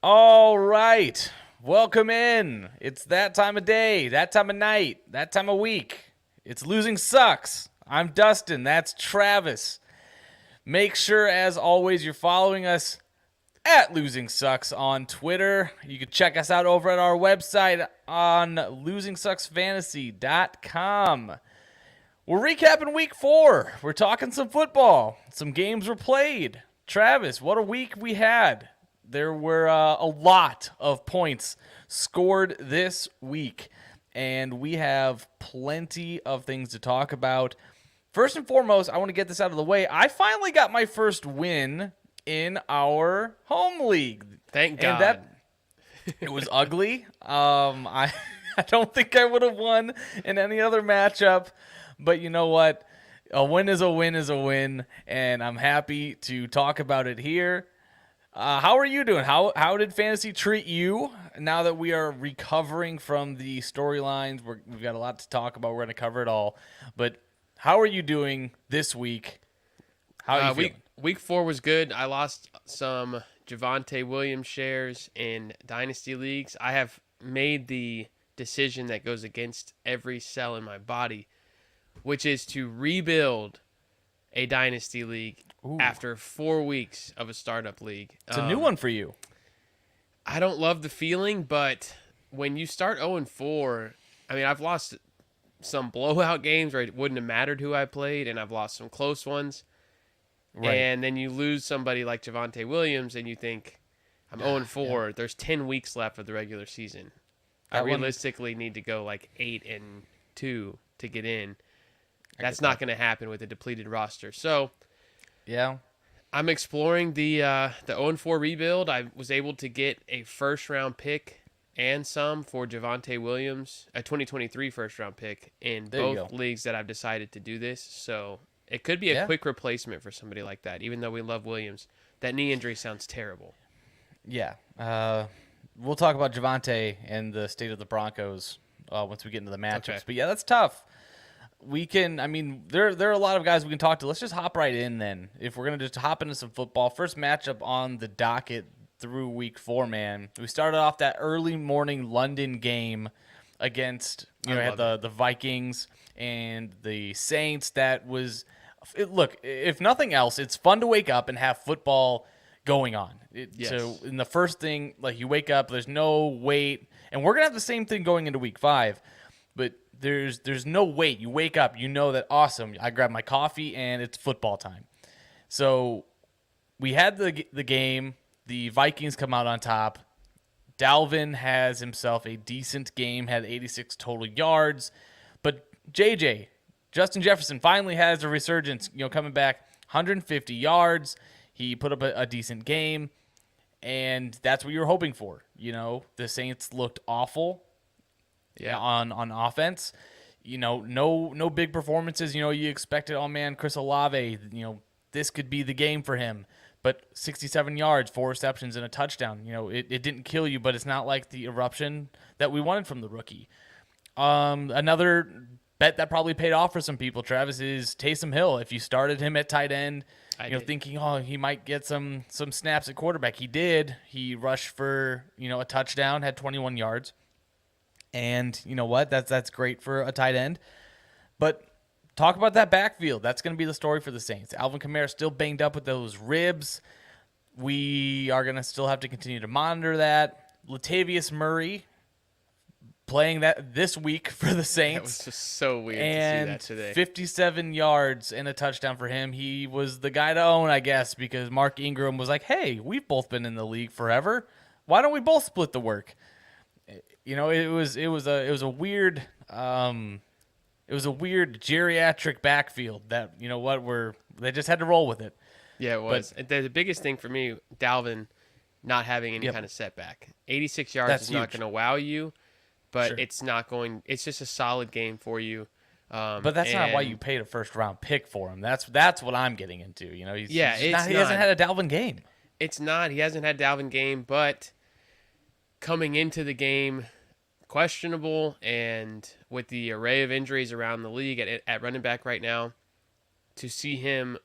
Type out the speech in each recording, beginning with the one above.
All right. Welcome in. It's that time of day, that time of night, that time of week. It's Losing Sucks. I'm Dustin. That's Travis. Make sure, as always, you're following us at Losing Sucks on Twitter. You can check us out over at our website on losingsucksfantasy.com. We're recapping week 4. We're talking some football. Some games were played. Travis, what a week we had. There were a lot of points scored this week, and we have plenty of things to talk about. First and foremost, I want to get this out of the way. I finally got my first win in our home league. Thank God. And it was ugly. I don't think I would have won in any other matchup, but you know what? A win is a win is a win, and I'm happy to talk about it here. How are you doing? How did fantasy treat you now that we are recovering from the storylines? We've got a lot to talk about. We're going to cover it all. But how are you doing this week? How are you feeling? Week 4 was good. I lost some Javonte Williams shares in Dynasty Leagues. I have made the decision that goes against every cell in my body, which is to rebuild a Dynasty League after 4 weeks of a startup league. It's a new one for you. I don't love the feeling, but when you start 0-4, I mean, I've lost some blowout games where it wouldn't have mattered who I played, and I've lost some close ones. Right. And then you lose somebody like Javonte Williams, and you think, I'm 0-4. Yeah. There's 10 weeks left of the regular season. I realistically need to go like 8-2 to get in. That's not going to happen with a depleted roster. So, yeah, I'm exploring the 0-4 rebuild. I was able to get a first-round pick and some for Javonte Williams, a 2023 first-round pick in both leagues that I've decided to do this. So it could be a quick replacement for somebody like that, even though we love Williams. That knee injury sounds terrible. Yeah. We'll talk about Javonte and the state of the Broncos once we get into the matchups. Okay. But, yeah, that's tough. There are a lot of guys we can talk to. Let's just hop right in then. If we're going to just hop into some football. First matchup on the docket through week 4, man. We started off that early morning London game against, the Vikings and the Saints. Look, if nothing else, it's fun to wake up and have football going on. So in the first thing, like you wake up, there's no wait. And we're going to have the same thing going into week 5. But there's no wait. You wake up, you know that awesome. I grab my coffee and it's football time. So we had the game. The Vikings come out on top. Dalvin has himself a decent game, had 86 total yards. But Justin Jefferson finally has a resurgence, coming back 150 yards. He put up a decent game, and that's what you were hoping for. The Saints looked awful. Yeah, on offense, no big performances. You expected, oh man, Chris Olave, this could be the game for him. But 67 yards, 4 receptions, and a touchdown. It didn't kill you, but it's not like the eruption that we wanted from the rookie. Another bet that probably paid off for some people, Travis, is Taysom Hill. If you started him at tight end, thinking, he might get some snaps at quarterback, he did. He rushed for a touchdown, had 21 yards. And you know what? That's great for a tight end. But talk about that backfield. That's going to be the story for the Saints. Alvin Kamara still banged up with those ribs. We are going to still have to continue to monitor that. Latavius Murray playing that this week for the Saints. That was just so weird to see that today. 57 yards and a touchdown for him. He was the guy to own, I guess, because Mark Ingram was like, hey, we've both been in the league forever. Why don't we both split the work? It was a weird geriatric backfield that they just had to roll with it. Yeah, it was. But the biggest thing for me, Dalvin not having any kind of setback. 86 yards is not going to wow you, but it's just a solid game for you. But that's not why you paid a first round pick for him. That's what I'm getting into. He hasn't had a Dalvin game. It's not. He hasn't had a Dalvin game, but coming into the game, questionable, and with the array of injuries around the league at running back right now, to see him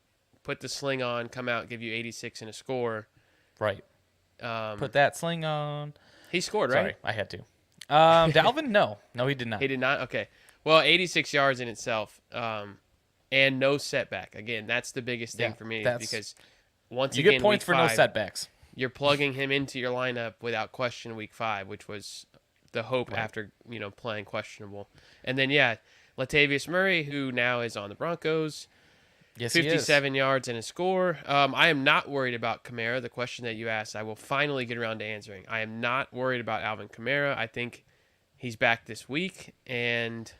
put the sling on, come out, give you 86 and a score, right? Put that sling on. He scored, right? Sorry, I had to. Dalvin, no, he did not. He did not. Okay. Well, 86 yards in itself, and no setback. Again, that's the biggest thing for me because once you again, get points for no setbacks. You're plugging him into your lineup without question week 5, which was the hope after playing questionable. And then Latavius Murray, who now is on the Broncos. Yes, 57 yards and a score. I am not worried about Kamara. The question that you asked, I will finally get around to answering. I am not worried about Alvin Kamara. I think he's back this week. And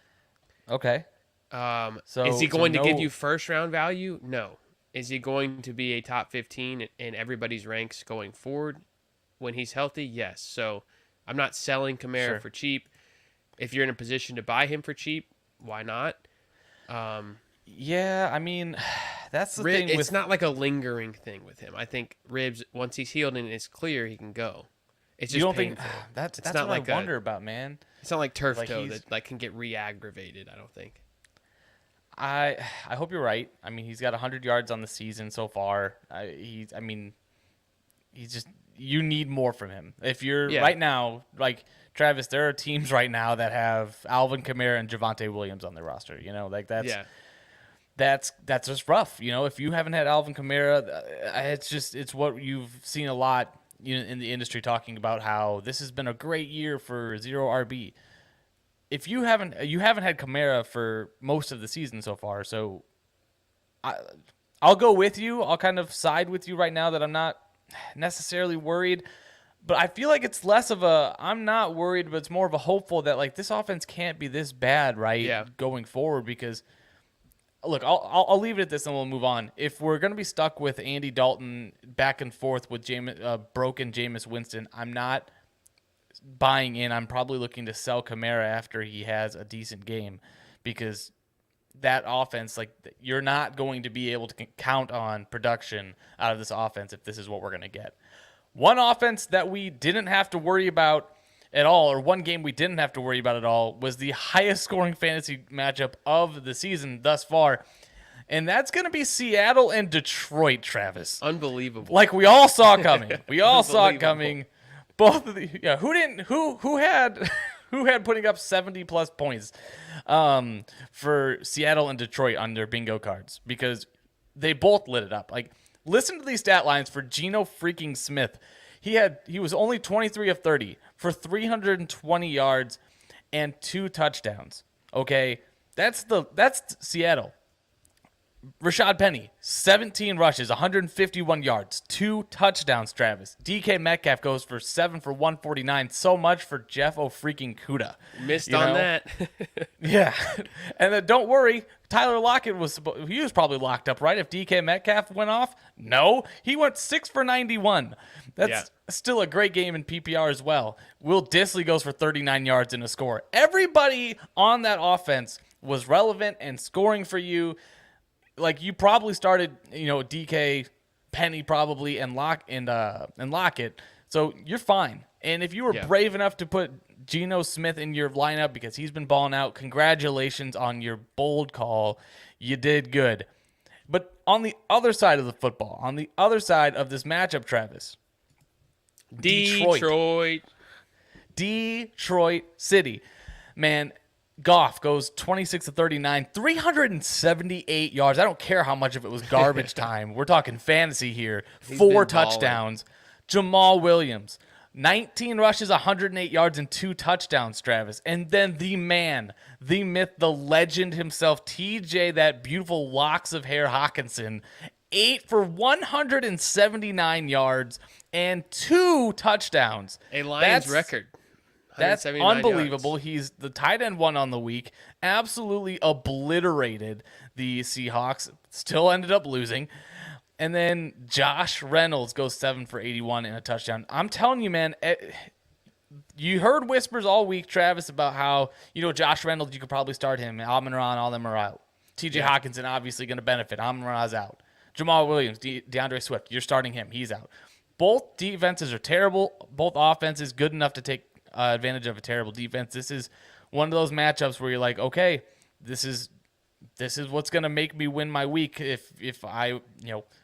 okay. Is he going to give you first-round value? No. Is he going to be a top 15 in everybody's ranks going forward when he's healthy? Yes. So I'm not selling Kamara for cheap. If you're in a position to buy him for cheap, why not? Yeah, I mean, that's the thing. It's not like a lingering thing with him. I think ribs, once he's healed and it's clear, he can go. It's just you don't painful. think that's what I wonder about, man. It's not like turf toe that can get re-aggravated, I don't think. I hope you're right. I mean, he's got 100 yards on the season so far. He's just, you need more from him. If you're right now, like Travis, there are teams right now that have Alvin Kamara and Javonte Williams on their roster. That's just rough. If you haven't had Alvin Kamara, it's what you've seen a lot in the industry talking about how this has been a great year for zero RB. If you haven't had Kamara for most of the season so far, so I'll go with you. I'll kind of side with you right now that I'm not necessarily worried, but I feel like it's less of I'm not worried, but it's more of a hopeful that like this offense can't be this bad, right? Yeah. Going forward, because look, I'll leave it at this and we'll move on. If we're gonna be stuck with Andy Dalton back and forth with broken Jameis Winston, I'm not buying in. I'm probably looking to sell Kamara after he has a decent game, because that offense, like, you're not going to be able to count on production out of this offense if this is what we're going to get. One offense that we didn't have to worry about at all, or one game we didn't have to worry about at all, was the highest scoring fantasy matchup of the season thus far. And that's going to be Seattle and Detroit, Travis. Unbelievable. Like we all saw coming. We all saw it coming. Both of the who had putting up 70 plus points for Seattle and Detroit on their bingo cards, because they both lit it up. Like, listen to these stat lines for Geno freaking Smith. He was only 23 of 30 for 320 yards and 2 touchdowns. Okay, that's Seattle. Rashad Penny, 17 rushes, 151 yards, 2 touchdowns, Travis. DK Metcalf goes for 7 for 149. So much for Jeff O'Freaking-Kuda. Missed on that. Yeah. And then don't worry, Tyler Lockett was probably locked up, right? If DK Metcalf went off? No. He went 6 for 91. That's still a great game in PPR as well. Will Dissly goes for 39 yards and a score. Everybody on that offense was relevant and scoring for you. Like, you probably started, DK, Penny probably, and Lockett. So you're fine. And if you were brave enough to put Geno Smith in your lineup because he's been balling out, congratulations on your bold call. You did good. But on the other side of the football, on the other side of this matchup, Travis, Detroit City, man. Goff goes 26 to 39, 378 yards. I don't care how much of it was garbage time. We're talking fantasy here. 4 touchdowns. Jamal Williams, 19 rushes, 108 yards, and 2 touchdowns, Travis. And then the man, the myth, the legend himself, TJ, that beautiful locks of hair Hawkinson, 8 for 179 yards and 2 touchdowns. A Lions record. That's unbelievable. Yards. He's the tight end one on the week. Absolutely obliterated the Seahawks. Still ended up losing. And then Josh Reynolds goes 7 for 81 and a touchdown. I'm telling you, man, you heard whispers all week, Travis, about how, Josh Reynolds, you could probably start him. Amon-Ra, all them are out. TJ Hawkinson obviously going to benefit. Amon-Ra's out. Jamal Williams, DeAndre Swift, you're starting him. He's out. Both defenses are terrible. Both offenses good enough to take advantage of a terrible defense. This is one of those matchups where you're like, okay, this is what's going to make me win my week if I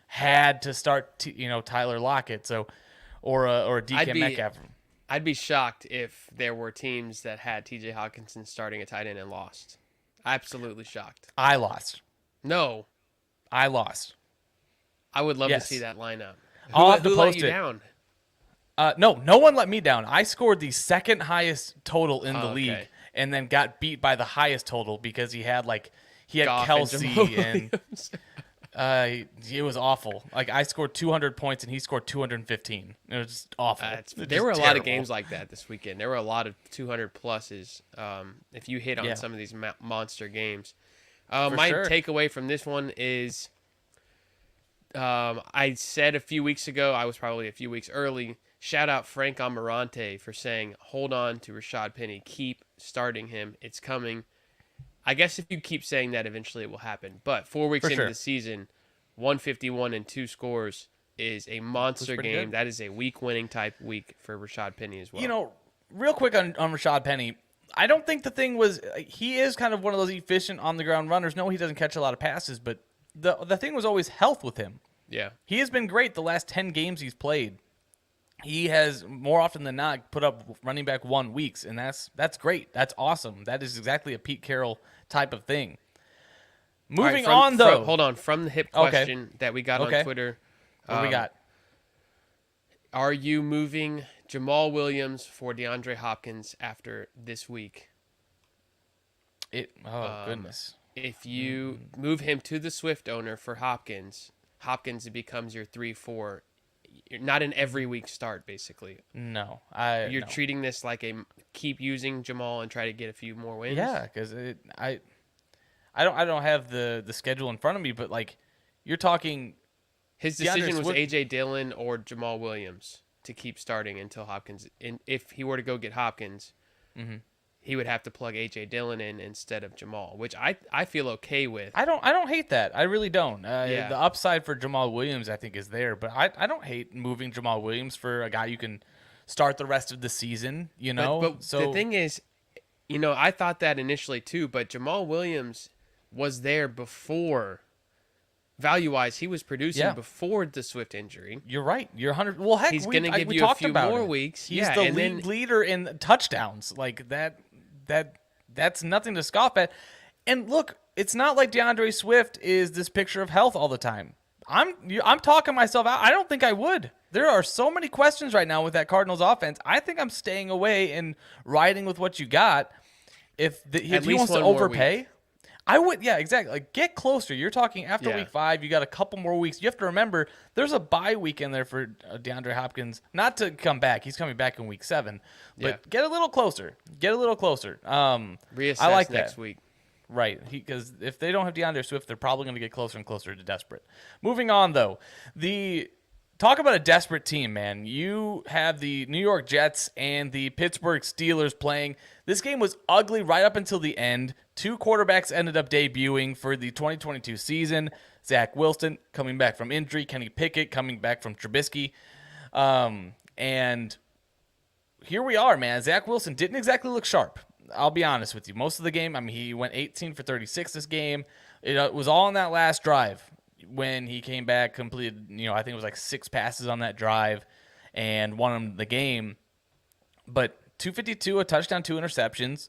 had to start Tyler Lockett. So or a DK Metcalf. I'd be shocked if there were teams that had T.J. Hawkinson starting a tight end and lost. Absolutely shocked. I lost. No. I lost. I would love to see that lineup. I'll have to who post let you it. down? No one let me down. I scored the second highest total in the league, and then got beat by the highest total because he had Goff Kelsey and it was awful. Like I scored 200 points and he scored 215. It was just awful. There were a lot of games like that this weekend. There were a lot of 200 pluses. If you hit on some of these monster games, my takeaway from this one is, I said a few weeks ago, I was probably a few weeks early. Shout out Frank Amarante for saying, hold on to Rashad Penny. Keep starting him. It's coming. I guess if you keep saying that, eventually it will happen. But 4 weeks into the season, 151 and 2 scores is a monster game. Good. That is a week-winning type week for Rashad Penny as well. You know, real quick on Rashad Penny, I don't think the thing was he is kind of one of those efficient on-the-ground runners. No, he doesn't catch a lot of passes, but the thing was always health with him. Yeah. He has been great the last 10 games he's played. He has, more often than not, put up running back 1 weeks, and that's great. That's awesome. That is exactly a Pete Carroll type of thing. Moving on, though. Hold on. From the hip question that we got on Twitter. What do we got? Are you moving Jamal Williams for DeAndre Hopkins after this week? Goodness. If you move him to the Swift owner for Hopkins becomes your 3-4. Not an every week start, basically. No, you're treating this like a keep using Jamal and try to get a few more wins. Yeah, because I don't have the schedule in front of me, but like you're talking. His decision was AJ Dillon or Jamal Williams to keep starting until Hopkins. And if he were to go get Hopkins, he would have to plug AJ Dillon in instead of Jamal, which I feel okay with. I don't hate that. I really don't. The upside for Jamal Williams, I think, is there, but I don't hate moving Jamal Williams for a guy you can start the rest of the season. You know, but the thing is, I thought that initially too, but Jamal Williams was there before. Value-wise, he was producing before the Swift injury. You're right. You're 100. Well, heck, he's going to give you a few more weeks. He's the league leader in touchdowns. Like that's nothing to scoff at. And look, it's not like DeAndre Swift is this picture of health all the time. I'm talking myself out. I don't think I would. There are so many questions right now with that Cardinals offense. I think I'm staying away and riding with what you got. If he wants to overpay. I would, yeah, exactly. Like, get closer. You're talking after week 5. You got a couple more weeks. You have to remember, there's a bye week in there for DeAndre Hopkins. Not to come back. He's coming back in week 7. But get a little closer. Reassess I like next that. week. Right. Because if they don't have DeAndre Swift, they're probably going to get closer and closer to desperate. Moving on, though. Talk about a desperate team, man. You have the New York Jets and the Pittsburgh Steelers playing. This game was ugly right up until the end. 2 quarterbacks ended up debuting for the 2022 season. Zach Wilson coming back from injury. Kenny Pickett coming back from Trubisky. And here we are, man. Zach Wilson didn't exactly look sharp. I'll be honest with you. Most of the game, he went 18 for 36 this game. It was all in that last drive. When he came back, completed, I think it was like 6 passes on that drive and won the game. But 252, a touchdown, 2 interceptions.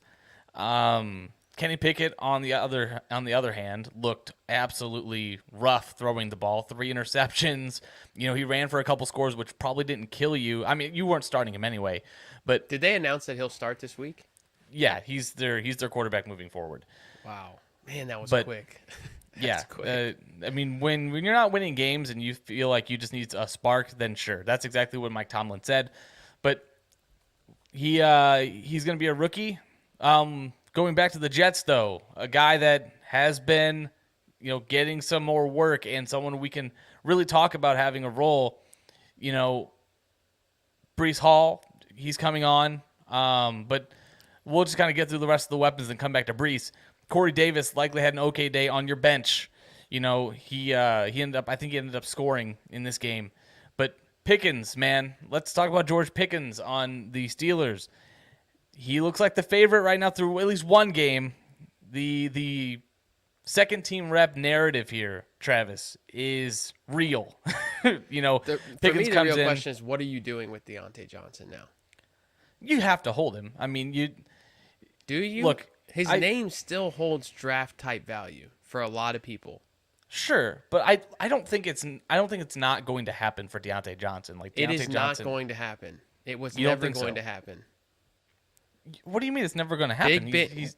Kenny Pickett, on the other hand, looked absolutely rough throwing the ball. 3 interceptions. He ran for a couple scores, which probably didn't kill you. You weren't starting him anyway. But did they announce that he'll start this week? Yeah, he's their quarterback moving forward. Wow, man, that was quick. Yeah, when you're not winning games and you feel like you just need a spark, then sure, that's exactly what Mike Tomlin said. But he's going to be a rookie. Going back to the Jets, though, a guy that has been, getting some more work and someone we can really talk about having a role. Breece Hall, he's coming on, but we'll just kind of get through the rest of the weapons and come back to Breece. Corey Davis likely had an okay day on your bench. He ended up scoring in this game. But Pickens, man, let's talk about George Pickens on the Steelers. He looks like the favorite right now through at least one game. The second team rep narrative here. Travis, is real. You know, For Pickens me, the comes real in. question is, what are you doing with Deontay Johnson now? You have to hold him. I mean, Do you? look. His name still holds draft type value for a lot of people. Sure, but I don't think it's not going to happen for Deontay Johnson. Like It Deontay is Johnson, not going to happen. It was You don't never think going so? to happen. What do you mean it's never going to happen? He's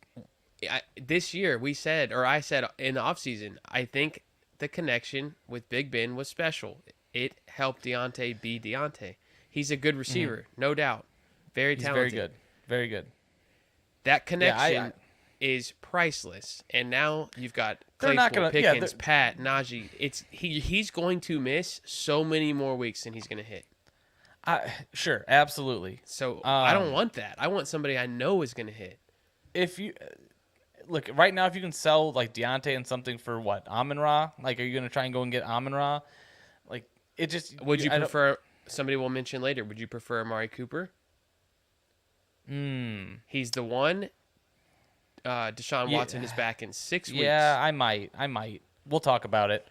This year we said, or I said in the offseason, I think the connection with Big Ben was special. It helped Deontay be Deontay. He's a good receiver, no doubt. Very he's talented. very good, very good. That connection I- is priceless. And now you've got They're Claypool, not gonna- yeah, Pickens, Pat, Najee. He's going to miss so many more weeks than he's going to hit. Sure, absolutely. So I don't Um, want that. I want somebody I know is going to hit. If you look right now, if you can sell like Deontay and something for what Amon-Ra, like, are you going to try and go and get Amon-Ra? Like, it just Would you I don't- prefer? Somebody will mention later. Would you prefer Amari Cooper? He's the one. Deshaun Yeah. Watson is back in 6 weeks. Yeah, I might. We'll talk about it.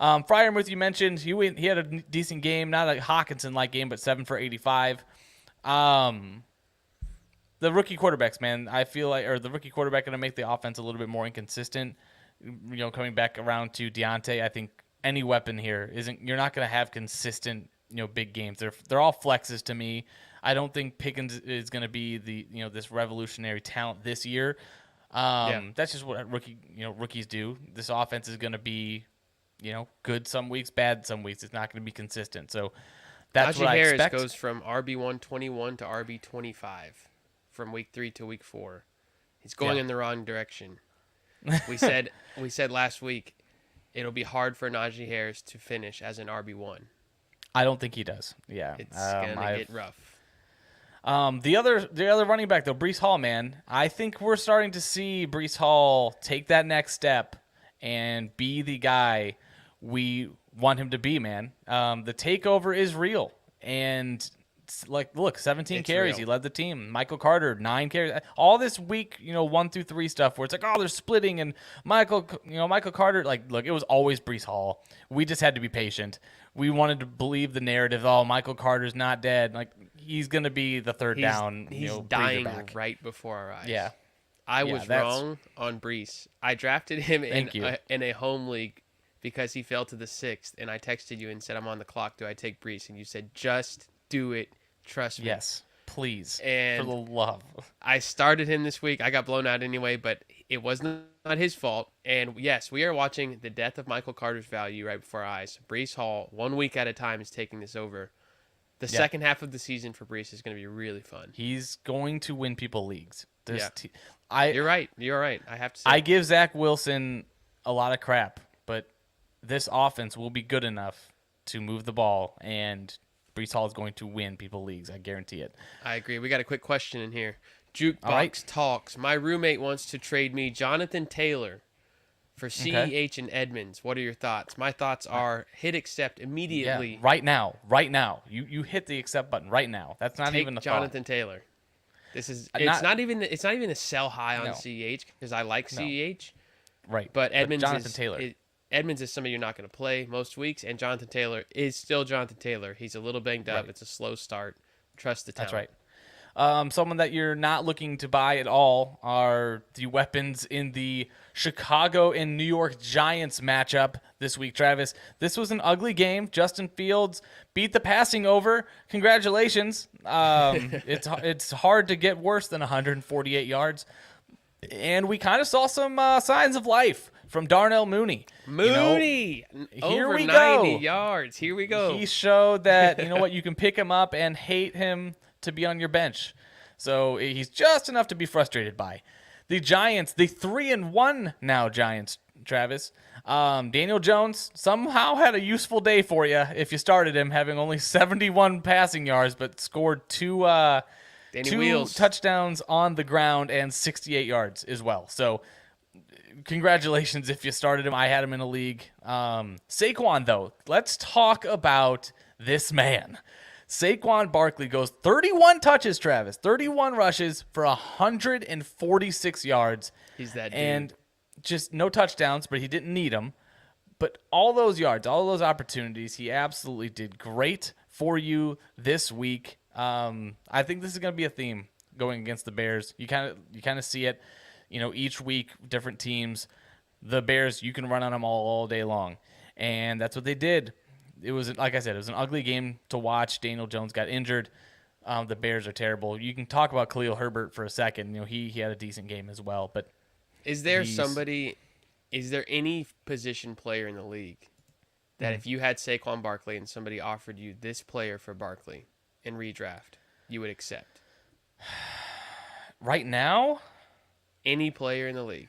Fryermuth, you mentioned he had a decent game, not a Hawkinson-like game, but 7 for 85. The rookie quarterbacks, man, I feel like, or the rookie quarterback going to make the offense a little bit more inconsistent. You know, coming back around to Deontay, I think any weapon here you're not going to have consistent, big games. They're all flexes to me. I don't think Pickens is going to be this revolutionary talent this year. That's just what rookies do. This offense is going to be, good some weeks, bad some weeks. It's not going to be consistent. So that's Najee what I Harris expect. goes from RB121 to RB25 from week 3 to week 4. He's going Yeah. in the wrong direction. We said last week it'll be hard for Najee Harris to finish as an RB1. I don't think he does. Yeah, It's gonna get rough. The other running back though, Breece Hall, man, I think we're starting to see Breece Hall take that next step and be the guy we want him to be, man. The takeover is real, and look, 17 It's carries, real. he led the team. Michael Carter, 9 carries. All this week, 1 through 3 stuff where it's like, oh, they're splitting, and Michael Carter, look, it was always Breece Hall. We just had to be patient. We wanted to believe the narrative. Oh, Michael Carter's not dead. Like, he's gonna be the third down. He's breather dying back. right before our eyes. Yeah. I Yeah, was that's- wrong on Breece. I drafted him Thank you. in a home league because he fell to the 6th, and I texted you and said, I'm on the clock. Do I take Breece? And you said, just do it. Trust me. Yes, please. And for the love. I started him this week. I got blown out anyway, but it was not his fault. And yes, we are watching the death of Michael Carter's value right before our eyes. Breece Hall, 1 week at a time, is taking this over. The Yeah. second half of the season for Breece is going to be really fun. He's going to win people leagues. Yeah. I You're right. You're right. I have to say. I give Zach Wilson a lot of crap, but this offense will be good enough to move the ball, and Breece Hall is going to win people leagues. I guarantee it. I agree. We got a quick question in here. Jukebox All right. Talks. My roommate wants to trade me Jonathan Taylor for CEH and Edmonds. What are your thoughts? My thoughts are hit accept immediately. Yeah, right now. You hit the accept button right now. That's not Take even a Jonathan Taylor. This is Not- it's not even a sell high on No. CEH because I like No. CEH, thought. Right. but Edmonds Jonathan is Taylor. Edmonds is somebody you're not going to play most weeks, and Jonathan Taylor is still Jonathan Taylor. He's a little banged up. Right. It's a slow start. Trust the talent. That's right. Someone that you're not looking to buy at all are the weapons in the Chicago and New York Giants matchup this week, Travis. This was an ugly game. Justin Fields beat the passing over. Congratulations. It's hard to get worse than 148 yards. And we kind of saw some signs of life from Darnell Mooney. Mooney, here over we 90 go. yards. Here we go. He showed that, you can pick him up and hate him to be on your bench. So he's just enough to be frustrated by. The Giants, the 3-1 now Giants, Travis. Daniel Jones somehow had a useful day for you if you started him, having only 71 passing yards, but scored two Wheels. touchdowns on the ground and 68 yards as well. So congratulations if you started him. I had him in a league. Saquon, though, let's talk about this man. Saquon Barkley goes 31 touches, Travis, 31 rushes for 146 yards. He's that dude. And just no touchdowns, but he didn't need them. But all those yards, all those opportunities, he absolutely did great for you this week. I think this is going to be a theme going against the Bears. You kind of see it, each week, different teams. The Bears, you can run on them all day long, and that's what they did. It was, like I said, it was an ugly game to watch. Daniel Jones got injured. The Bears are terrible. You can talk about Khalil Herbert for a second. He had a decent game as well, but is there any position player in the league that if you had Saquon Barkley and somebody offered you this player for Barkley in redraft, you would accept? Right now? Any player in the league.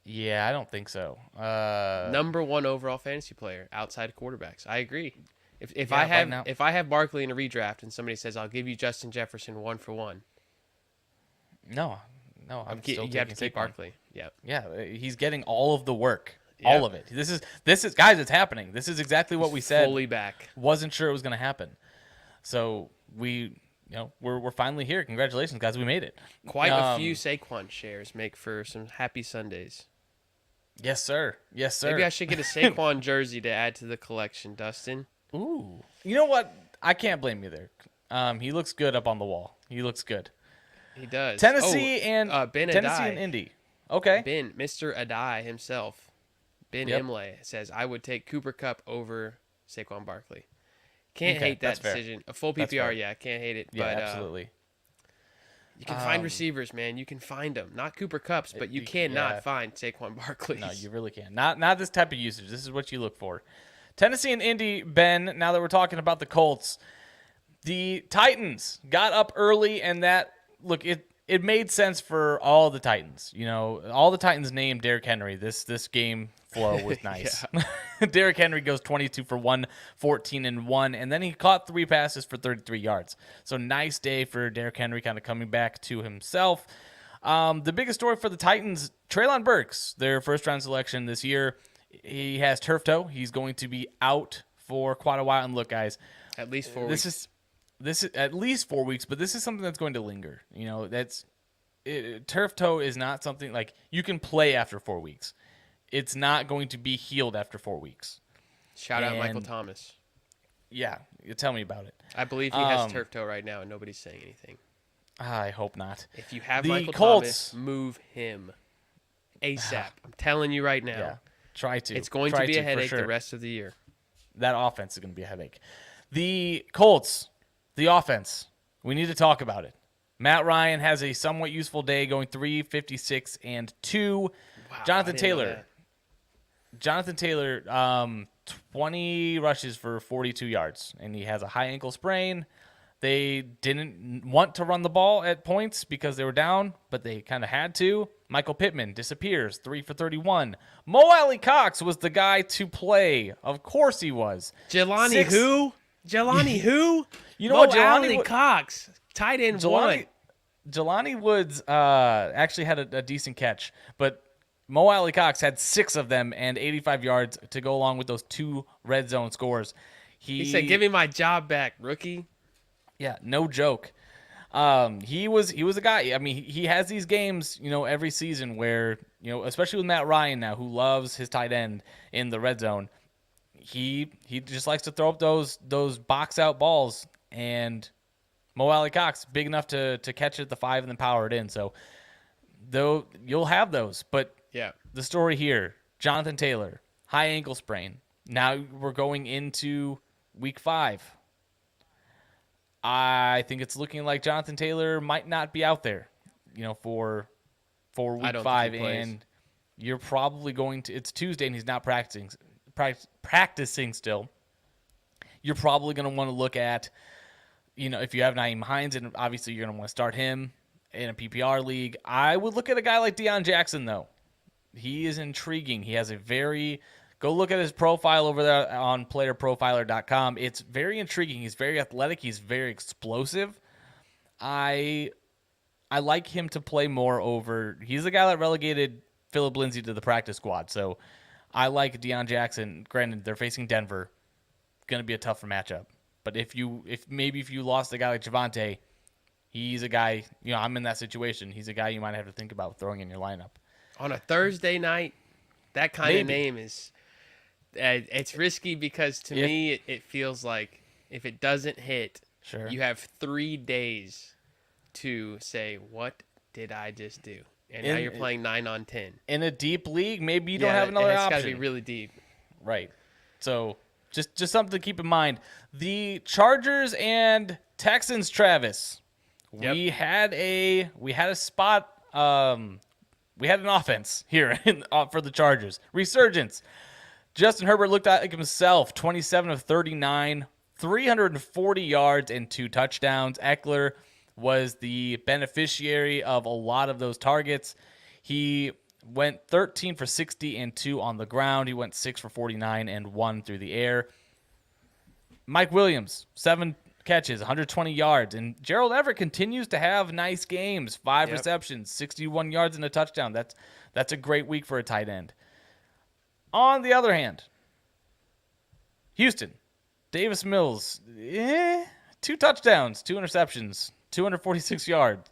Yeah, I don't think so. Number 1 overall fantasy player outside of quarterbacks. I agree. If Yeah, I have Barkley in a redraft and somebody says I'll give you Justin Jefferson 1-for-1, no, I'm still you have to taking keep Saquon. Barkley. Yep. Yeah, he's getting all of the work, Yep. all of it. This is guys, it's happening. This is exactly what we said. Fully back. Wasn't sure it was going to happen. So we're finally here. Congratulations, guys. We made it. Quite a few Saquon shares make for some happy Sundays. Yes, sir. Yes, sir. Maybe I should get a Saquon jersey to add to the collection, Dustin. Ooh. You know what? I can't blame you there. He looks good up on the wall. He looks good. He does. Tennessee and Ben Tennessee Adai. and Indy. Okay. Ben, Mr. Adai himself, Ben Yep. Imlay, says, I would take Cooper Kupp over Saquon Barkley. Can't Okay, hate that that's fair. decision. A full That's PPR, fair. yeah, can't hate it. Yeah, but absolutely. you can find receivers, man. You can find them. Not Cooper Kupps, but you cannot yeah. find Saquon Barkley. No, you really can. Not this type of usage. This is what you look for. Tennessee and Indy, Ben, now that we're talking about the Colts, the Titans got up early, and it made sense for all the Titans. All the Titans named Derrick Henry. This game flow was nice. Derrick Henry goes 22 for 114 and 1, and then he caught 3 passes for 33 yards. So nice day for Derrick Henry, kind of coming back to himself. The biggest story for the Titans, Treylon Burks, their first-round selection this year. He has turf toe. He's going to be out for quite a while. And look, guys, At least 4 weeks. This is at least 4 weeks, but this is something that's going to linger. Turf toe is not something like you can play after 4 weeks. It's not going to be healed after 4 weeks. Shout out Michael Thomas. Yeah, you tell me about it. I believe he has turf toe right now, and nobody's saying anything. I hope not. If you have The Michael Colts- Thomas, move him ASAP. I'm telling you right now. Yeah, try to. It's going Try to be a for headache sure. the rest of the year. That offense is going to be a headache. The Colts, the offense, we need to talk about it. Matt Ryan has a somewhat useful day going 356 and 2. Wow, Jonathan I didn't know Taylor, 20 rushes for 42 yards, and he has a high ankle sprain. They didn't want to run the ball at points because they were down, but they kind of had to. Michael Pittman disappears, 3 for 31. Mo Alley Cox was the guy to play. Of course he was. Jelani who? Jelani who? You know Mo what? Jelani Alley Cox, tight end one. Jelani Woods actually had a decent catch, but Mo Alley Cox had 6 of them and 85 yards to go along with those 2 red zone scores. He said, "Give me my job back, rookie." Yeah, no joke. He was a guy. I mean, he has these games, every season where, especially with Matt Ryan now, who loves his tight end in the red zone. He just likes to throw up those box out balls, and Mo Alley Cox big enough to catch it at the 5 and then power it in. So though you'll have those, but Yeah. the story here, Jonathan Taylor, high ankle sprain. Now we're going into week 5. I think it's looking like Jonathan Taylor might not be out there, for week I don't think 5, he plays. and you're probably going to. It's Tuesday and he's not practicing still. You're probably going to want to look at, if you have Nyheim Hines, and obviously you're going to want to start him in a PPR league. I would look at a guy like Deion Jackson though. He is intriguing. He has go look at his profile over there on playerprofiler.com. It's very intriguing. He's very athletic. He's very explosive. I like him to play more over. He's the guy that relegated Phillip Lindsay to the practice squad. So I like Deion Jackson. Granted, they're facing Denver. Going to be a tougher matchup. But if you lost a guy like Javonte, he's a guy, I'm in that situation. He's a guy you might have to think about throwing in your lineup. On a Thursday night, That kind of name is it's risky because to me it feels like if it doesn't hit, you have 3 days to say, what did I just do? And now you're playing 9 on 10. In a deep league, maybe you don't have another option. It's got to be really deep. Right. So just something to keep in mind. The Chargers and Texans, Travis. Yep. We had a spot. We had an offense here for the Chargers. Resurgence. Justin Herbert looked like himself. 27 of 39, 340 yards and 2 touchdowns. Eckler was the beneficiary of a lot of those targets. He went 13 for 60 and 2 on the ground. He went 6 for 49 and 1 through the air. Mike Williams, 7 catches, 120 yards. And Gerald Everett continues to have nice games. 5 receptions, 61 yards and a touchdown. That's a great week for a tight end. On the other hand, Houston, Davis Mills, 2 touchdowns, 2 interceptions, 246 yards.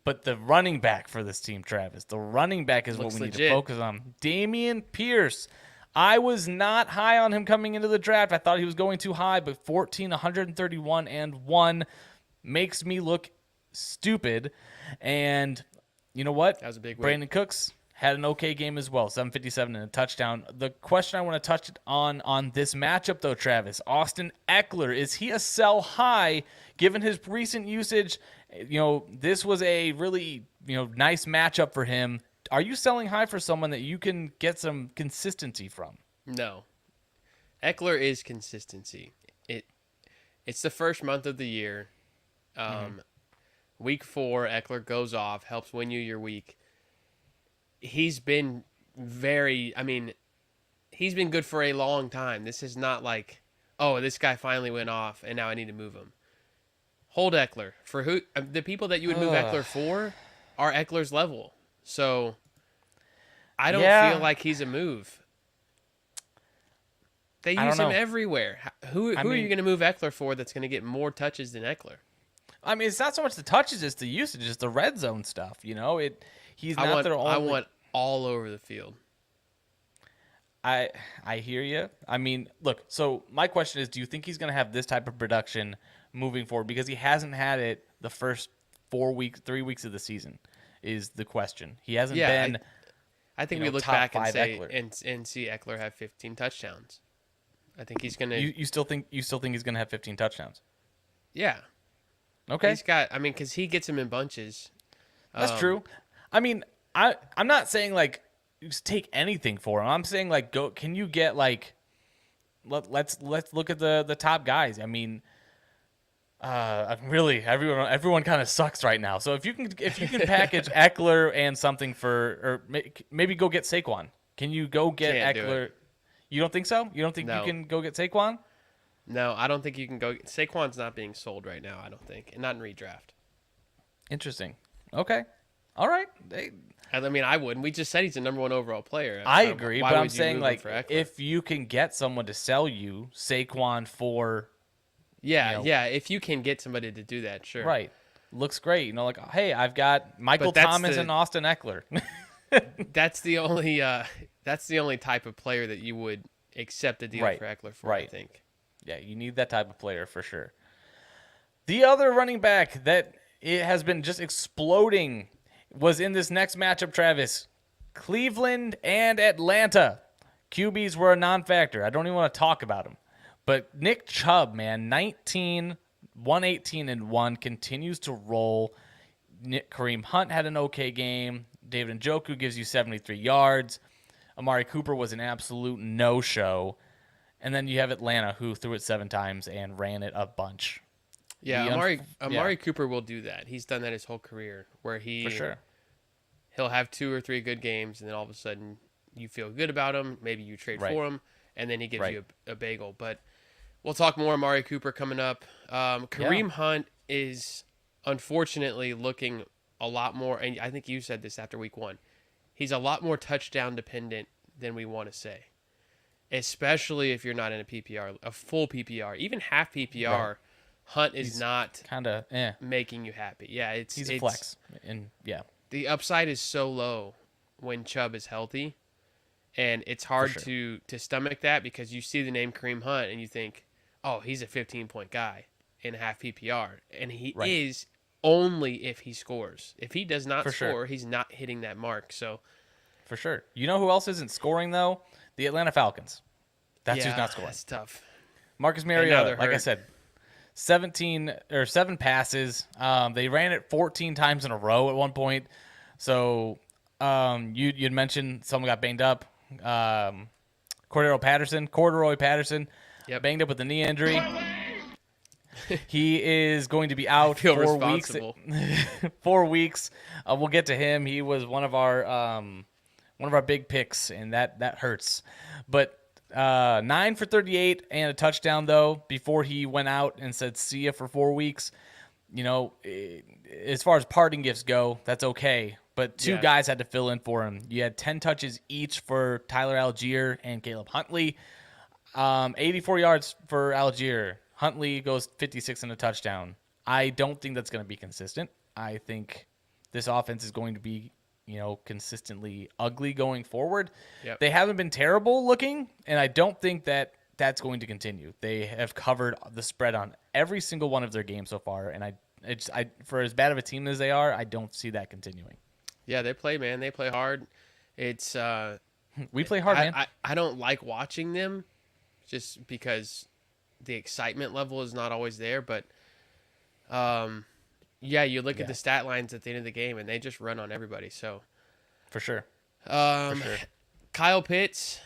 But the running back for this team, Travis, the running back is what we need to focus on. Dameon Pierce. I was not high on him coming into the draft. I thought he was going too high, but 14, 131, and 1 makes me look stupid. And you know what? That was a big win. Brandon Cooks had an okay game as well, 757 and a touchdown. The question I want to touch on this matchup, though, Travis, Austin Eckler, is he a sell high given his recent usage? You know, this was a really, nice matchup for him. Are you selling high for someone that you can get some consistency from? No. Eckler is consistency. It's the first month of the year. Week 4, Eckler goes off, helps win you your week. He's been he's been good for a long time. This is not like, oh, this guy finally went off and now I need to move him. Hold Eckler. For who the people that you would move Eckler for are Eckler's level. So I don't feel like he's a move. They use him everywhere. Who are you going to move Eckler for that's going to get more touches than Eckler? I mean, it's not so much the touches, it's the usage, it's the red zone stuff. He's not their only. I want all over the field. I hear you. I mean, look. So my question is, do you think he's going to have this type of production moving forward? Because he hasn't had it the first 3 weeks of the season. Is the question. He hasn't been. I think we look back and say and see Eckler have 15 touchdowns. I think he's gonna. You still think he's gonna have 15 touchdowns? Yeah. Okay. He's got. I mean, because he gets them in bunches. That's true. I mean, I'm not saying like just take anything for him. I'm saying like go. Can you get like? Let's look at the top guys. I mean. Really, everyone kind of sucks right now. So if you can package Eckler and something maybe go get Saquon. Can you go get Eckler? You don't think so? You don't think you can go get Saquon? No, I don't think you can go. Saquon's not being sold right now. I don't think, and not in redraft. Interesting. Okay. All right. I mean, I wouldn't. We just said he's a number 1 overall player. I agree, but I'm saying like if you can get someone to sell you Saquon for. Yeah. If you can get somebody to do that, sure. Right. Looks great. Like, hey, I've got Michael Thomas and Austin Eckler. That's the only type of player that you would accept a deal for Eckler for, I think. Yeah, you need that type of player for sure. The other running back that it has been just exploding was in this next matchup, Travis. Cleveland and Atlanta. QBs were a non-factor. I don't even want to talk about them. But Nick Chubb, man, 19, 118, and 1 continues to roll. Kareem Hunt had an okay game. David Njoku gives you 73 yards. Amari Cooper was an absolute no-show. And then you have Atlanta, who threw it 7 times and ran it a bunch. Yeah, Amari Cooper will do that. He's done that his whole career, where for sure. He'll have 2 or 3 good games, and then all of a sudden you feel good about him. Maybe you trade for him, and then he gives you a bagel. But we'll talk more Amari Cooper coming up. Kareem Hunt is unfortunately looking a lot more, and I think you said this after week 1, he's a lot more touchdown dependent than we want to say, especially if you're not in a PPR, a full PPR, even half PPR. Right. Hunt is not kind of making you happy. Yeah, he's a flex, and the upside is so low when Chubb is healthy. And it's hard sure. to stomach that because you see the name Kareem Hunt and you think, oh, he's a 15-point guy in half PPR. And he Right. is only if he scores. If he does not For sure. score, he's not hitting that mark. So, For sure. You know who else isn't scoring, though? The Atlanta Falcons. That's yeah, who's not scoring. that's tough. Marcus now Mariota, they're like I hurt. said, 7 passes. They ran it 14 times in a row at one point. So you'd mentioned someone got banged up. Corduroy Patterson, Yep. banged up with a knee injury. He is going to be out Feel 4 weeks. responsible. 4 weeks. We'll get to him. He was one of our big picks, and that hurts. But 9 for 38 and a touchdown though before he went out and said see ya for 4 weeks. You know, as far as parting gifts go, that's okay. But two Yeah. guys had to fill in for him. You had 10 touches each for Tyler Algier and Caleb Huntley. 84 yards for Algier. Huntley goes 56 and a touchdown. I don't think that's going to be consistent. I think this offense is going to be, consistently ugly going forward. Yep. They haven't been terrible looking, and I don't think that that's going to continue. They have covered the spread on every single one of their games so far, and I for as bad of a team as they are, I don't see that continuing. Yeah, they play, man. They play hard. It's We play hard, man. I don't like watching them just because the excitement level is not always there. But, yeah, you look at the stat lines at the end of the game, and they just run on everybody. So, For sure. Kyle Pitts,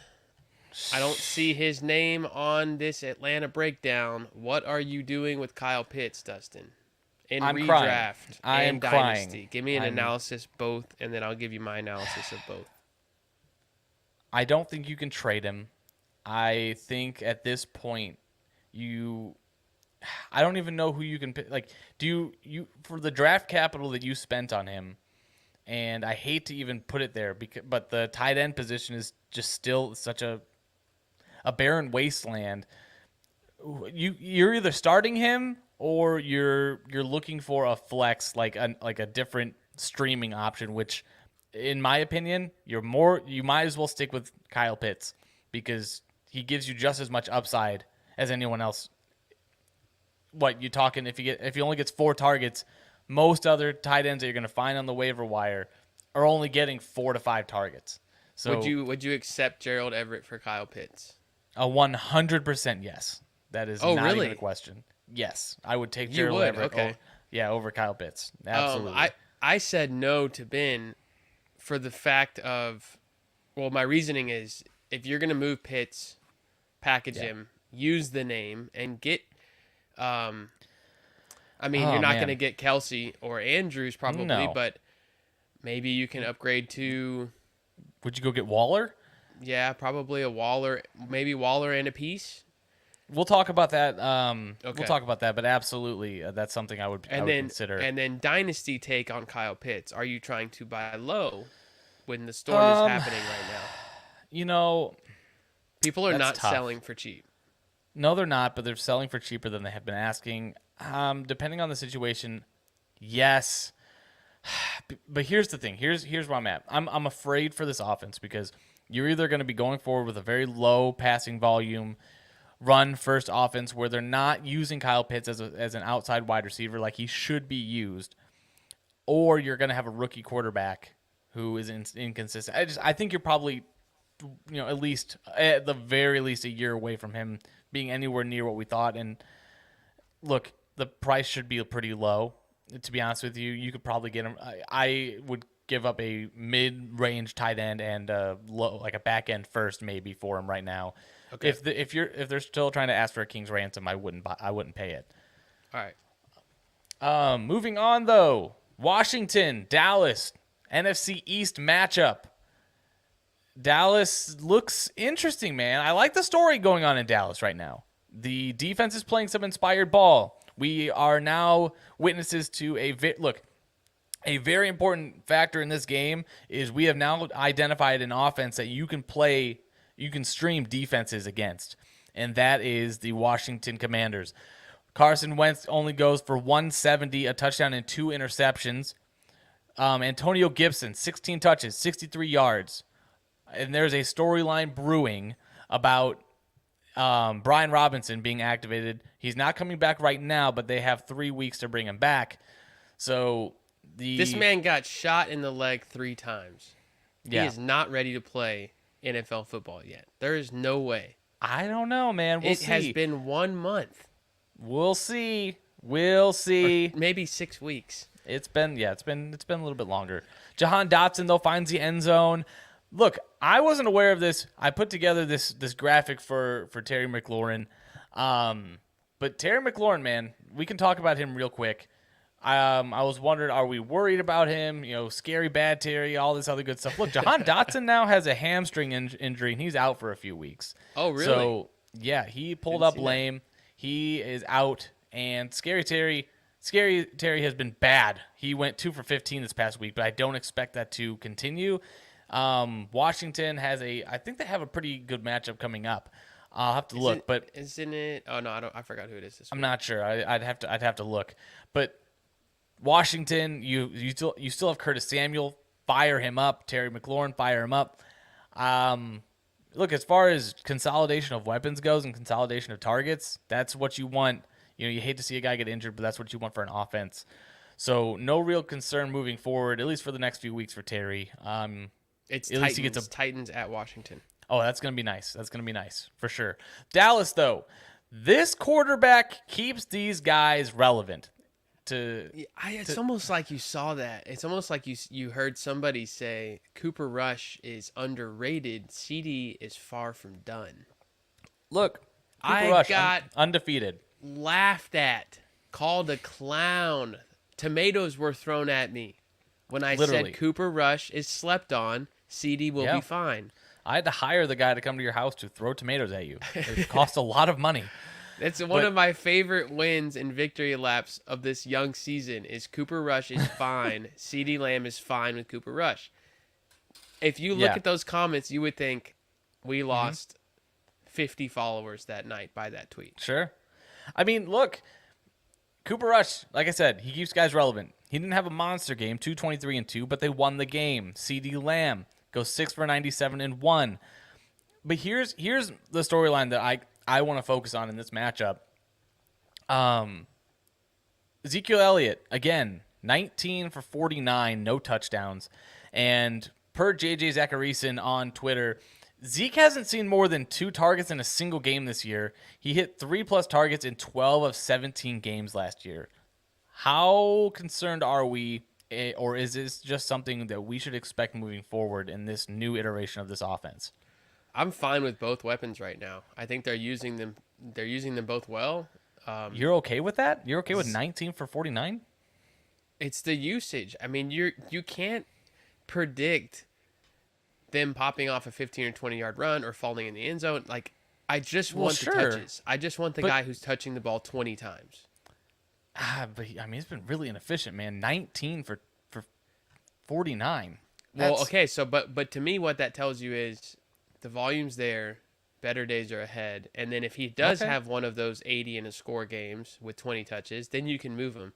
I don't see his name on this Atlanta breakdown. What are you doing with Kyle Pitts, Dustin? In I'm redraft crying. I and am dynasty. crying. Give me an analysis both, and then I'll give you my analysis of both. I don't think you can trade him. I think at this point, I don't even know who you can pick. Like, do you for the draft capital that you spent on him, and I hate to even put it there, but the tight end position is just still such a barren wasteland. You're either starting him or you're looking for a flex, like a different streaming option, which in my opinion, you might as well stick with Kyle Pitts because he gives you just as much upside as anyone else. What you talking if he only gets 4 targets, most other tight ends that you're going to find on the waiver wire are only getting 4 to 5 targets. So would you accept Gerald Everett for Kyle Pitts? a 100% yes. That is not really? even a question. Yes, I would take You Gerald would? Everett. Okay. Over Kyle Pitts. Absolutely. I said no to Ben for the fact of, well, my reasoning is if you're going to move Pitts, package him, use the name, and get, you're not going to get Kelsey or Andrews probably, No. but maybe you can upgrade to, Would you go get Waller? yeah, probably a Waller, maybe Waller and a piece. We'll talk about that. Okay. We'll talk about that, but absolutely, that's something I would consider. And then dynasty take on Kyle Pitts. Are you trying to buy low when the storm is happening right now? People are that's not tough. selling for cheap. No, they're not, but they're selling for cheaper than they have been asking. Depending on the situation, yes. But here's the thing. Here's where I'm at. I'm afraid for this offense because you're either going to be going forward with a very low passing volume, run first offense where they're not using Kyle Pitts as an outside wide receiver like he should be used, or you're going to have a rookie quarterback who is inconsistent. I think you're probably, at the very least a year away from him being anywhere near what we thought. And look, the price should be pretty low. To be honest with you, you could probably get him. I would give up a mid-range tight end and a back end first maybe for him right now. Okay. If they're still trying to ask for a king's ransom, I wouldn't pay it. All right. Moving on though, Washington, Dallas, NFC East matchup. Dallas looks interesting, man. I like the story going on in Dallas right now. The defense is playing some inspired ball. We are now witnesses to a very important factor in this game is we have now identified an offense that you can stream defenses against, and that is the Washington Commanders. Carson Wentz only goes for 170, a touchdown and 2 interceptions. Antonio Gibson, 16 touches, 63 yards. and there's a storyline brewing about Brian Robinson being activated. He's not coming back right now, but they have 3 weeks to bring him back. So this man got shot in the leg 3 times. Yeah. He is not ready to play NFL football yet. There is no way. I don't know, man. We'll see. It has been 1 month. We'll see. We'll see. Or maybe 6 weeks. It's been a little bit longer. Jahan Dotson though finds the end zone. Look, I wasn't aware of this. I put together this graphic for Terry McLaurin. But Terry McLaurin, man, we can talk about him real quick. I was wondering, are we worried about him? You know, scary bad Terry, all this other good stuff. Look, Jahan Dotson now has a hamstring injury, and he's out for a few weeks. Oh, really? So, yeah, he pulled up lame. He is out, and Scary Terry has been bad. He went 2 for 15 this past week, but I don't expect that to continue. Washington I think they have a pretty good matchup coming up. I'll have to look, but isn't it? Oh no, I forgot who it is this week. I'm not sure. I'd have to look. But Washington, you still have Curtis Samuel. Fire him up. Terry McLaurin, fire him up. Look, as far as consolidation of weapons goes and consolidation of targets, that's what you want. You know, you hate to see a guy get injured, but that's what you want for an offense. So no real concern moving forward, at least for the next few weeks for Terry. It's at least he gets Titans at Washington. Oh, that's going to be nice. That's going to be nice for sure. Dallas, though, this quarterback keeps these guys relevant. It's almost like you saw that. It's almost like you heard somebody say Cooper Rush is underrated. CD is far from done. Look, Cooper Rush got undefeated. Laughed at, called a clown. Tomatoes were thrown at me when I said Cooper Rush is slept on. CD will be fine. I had to hire the guy to come to your house to throw tomatoes at you. It cost a lot of money. It's one of my favorite wins and victory laps of this young season is Cooper Rush is fine. CD Lamb is fine with Cooper Rush. If you look at those comments, you would think we lost 50 followers that night by that tweet. Sure. I mean, look, Cooper Rush, like I said, he keeps guys relevant. He didn't have a monster game, 223-2, but they won the game. CD Lamb goes 6 for 97 and 1. But here's the storyline that I want to focus on in this matchup. Ezekiel Elliott, again, 19 for 49, no touchdowns. And per JJ Zacharyson on Twitter, Zeke hasn't seen more than 2 targets in a single game this year. He hit 3+ targets in 12 of 17 games last year. How concerned are we, or is this just something that we should expect moving forward in this new iteration of this offense? I'm fine with both weapons right now. I think they're using them. They're using them both well. You're okay with that? You're okay with 19 for 49? It's the usage. I mean, you can't predict them popping off a 15 or 20-yard run or falling in the end zone. Like, I just want the touches. I just want the guy who's touching the ball 20 times. But I mean, it's been really inefficient, man. 19 for 49. Well, okay, so but to me, what that tells you is the volume's there, better days are ahead, and then if he does have one of those 80 and a score games with 20 touches, then you can move him.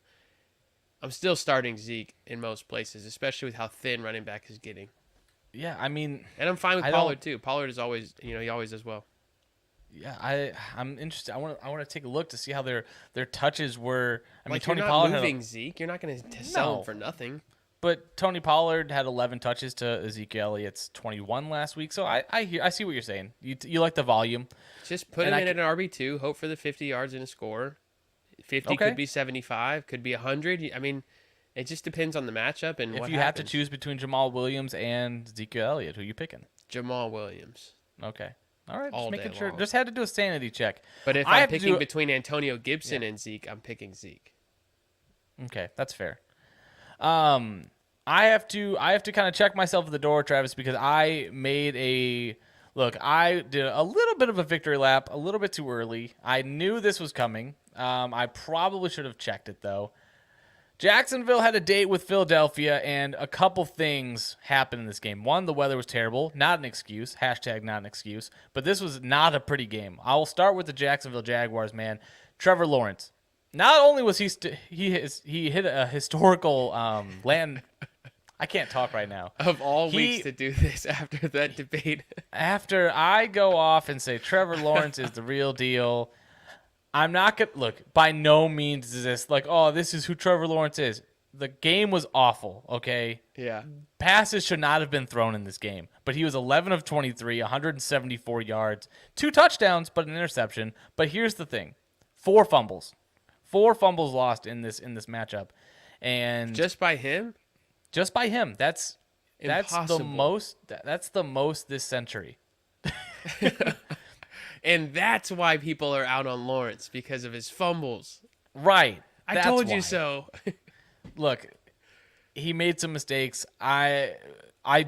I'm still starting Zeke in most places, especially with how thin running back is getting. Yeah, I mean, and I'm fine with Pollard too. Pollard is always, he always does well. Yeah, I'm interested. I want to take a look to see how their touches were. I mean, Tony Pollard moving Zeke. You're not going to sell him for nothing. But Tony Pollard had 11 touches to Ezekiel Elliott's 21 last week. So I see what you're saying. You like the volume. Just put him in at an RB2. Hope for the 50 yards and a score. 50 could be 75, could be 100. I mean, it just depends on the matchup and what happens. If you have to choose between Jamal Williams and Ezekiel Elliott, who are you picking? Jamal Williams. Okay. All right, just making sure. Just had to do a sanity check. But if I'm picking between Antonio Gibson and Zeke, I'm picking Zeke. Okay, that's fair. I have to kind of check myself at the door, Travis, because I did a little bit of a victory lap, a little bit too early. I knew this was coming. I probably should have checked it though. Jacksonville had a date with Philadelphia, and a couple things happened in this game. One, the weather was terrible. Not an excuse. Hashtag not an excuse. But this was not a pretty game. I will start with the Jacksonville Jaguars, man. Trevor Lawrence. Not only was he hit a historical I can't talk right now. Of all weeks to do this after that debate. After I go off and say Trevor Lawrence is the real deal, I'm not going to look. By no means is this like, oh, this is who Trevor Lawrence is. The game was awful, okay? Yeah. Passes should not have been thrown in this game, but he was 11 of 23, 174 yards, 2 touchdowns, but an interception. But here's the thing: 4 fumbles lost in this matchup, and just by him. That's Impossible. That's the most this century. And that's why people are out on Lawrence, because of his fumbles. Right. I told you so. Look, he made some mistakes. I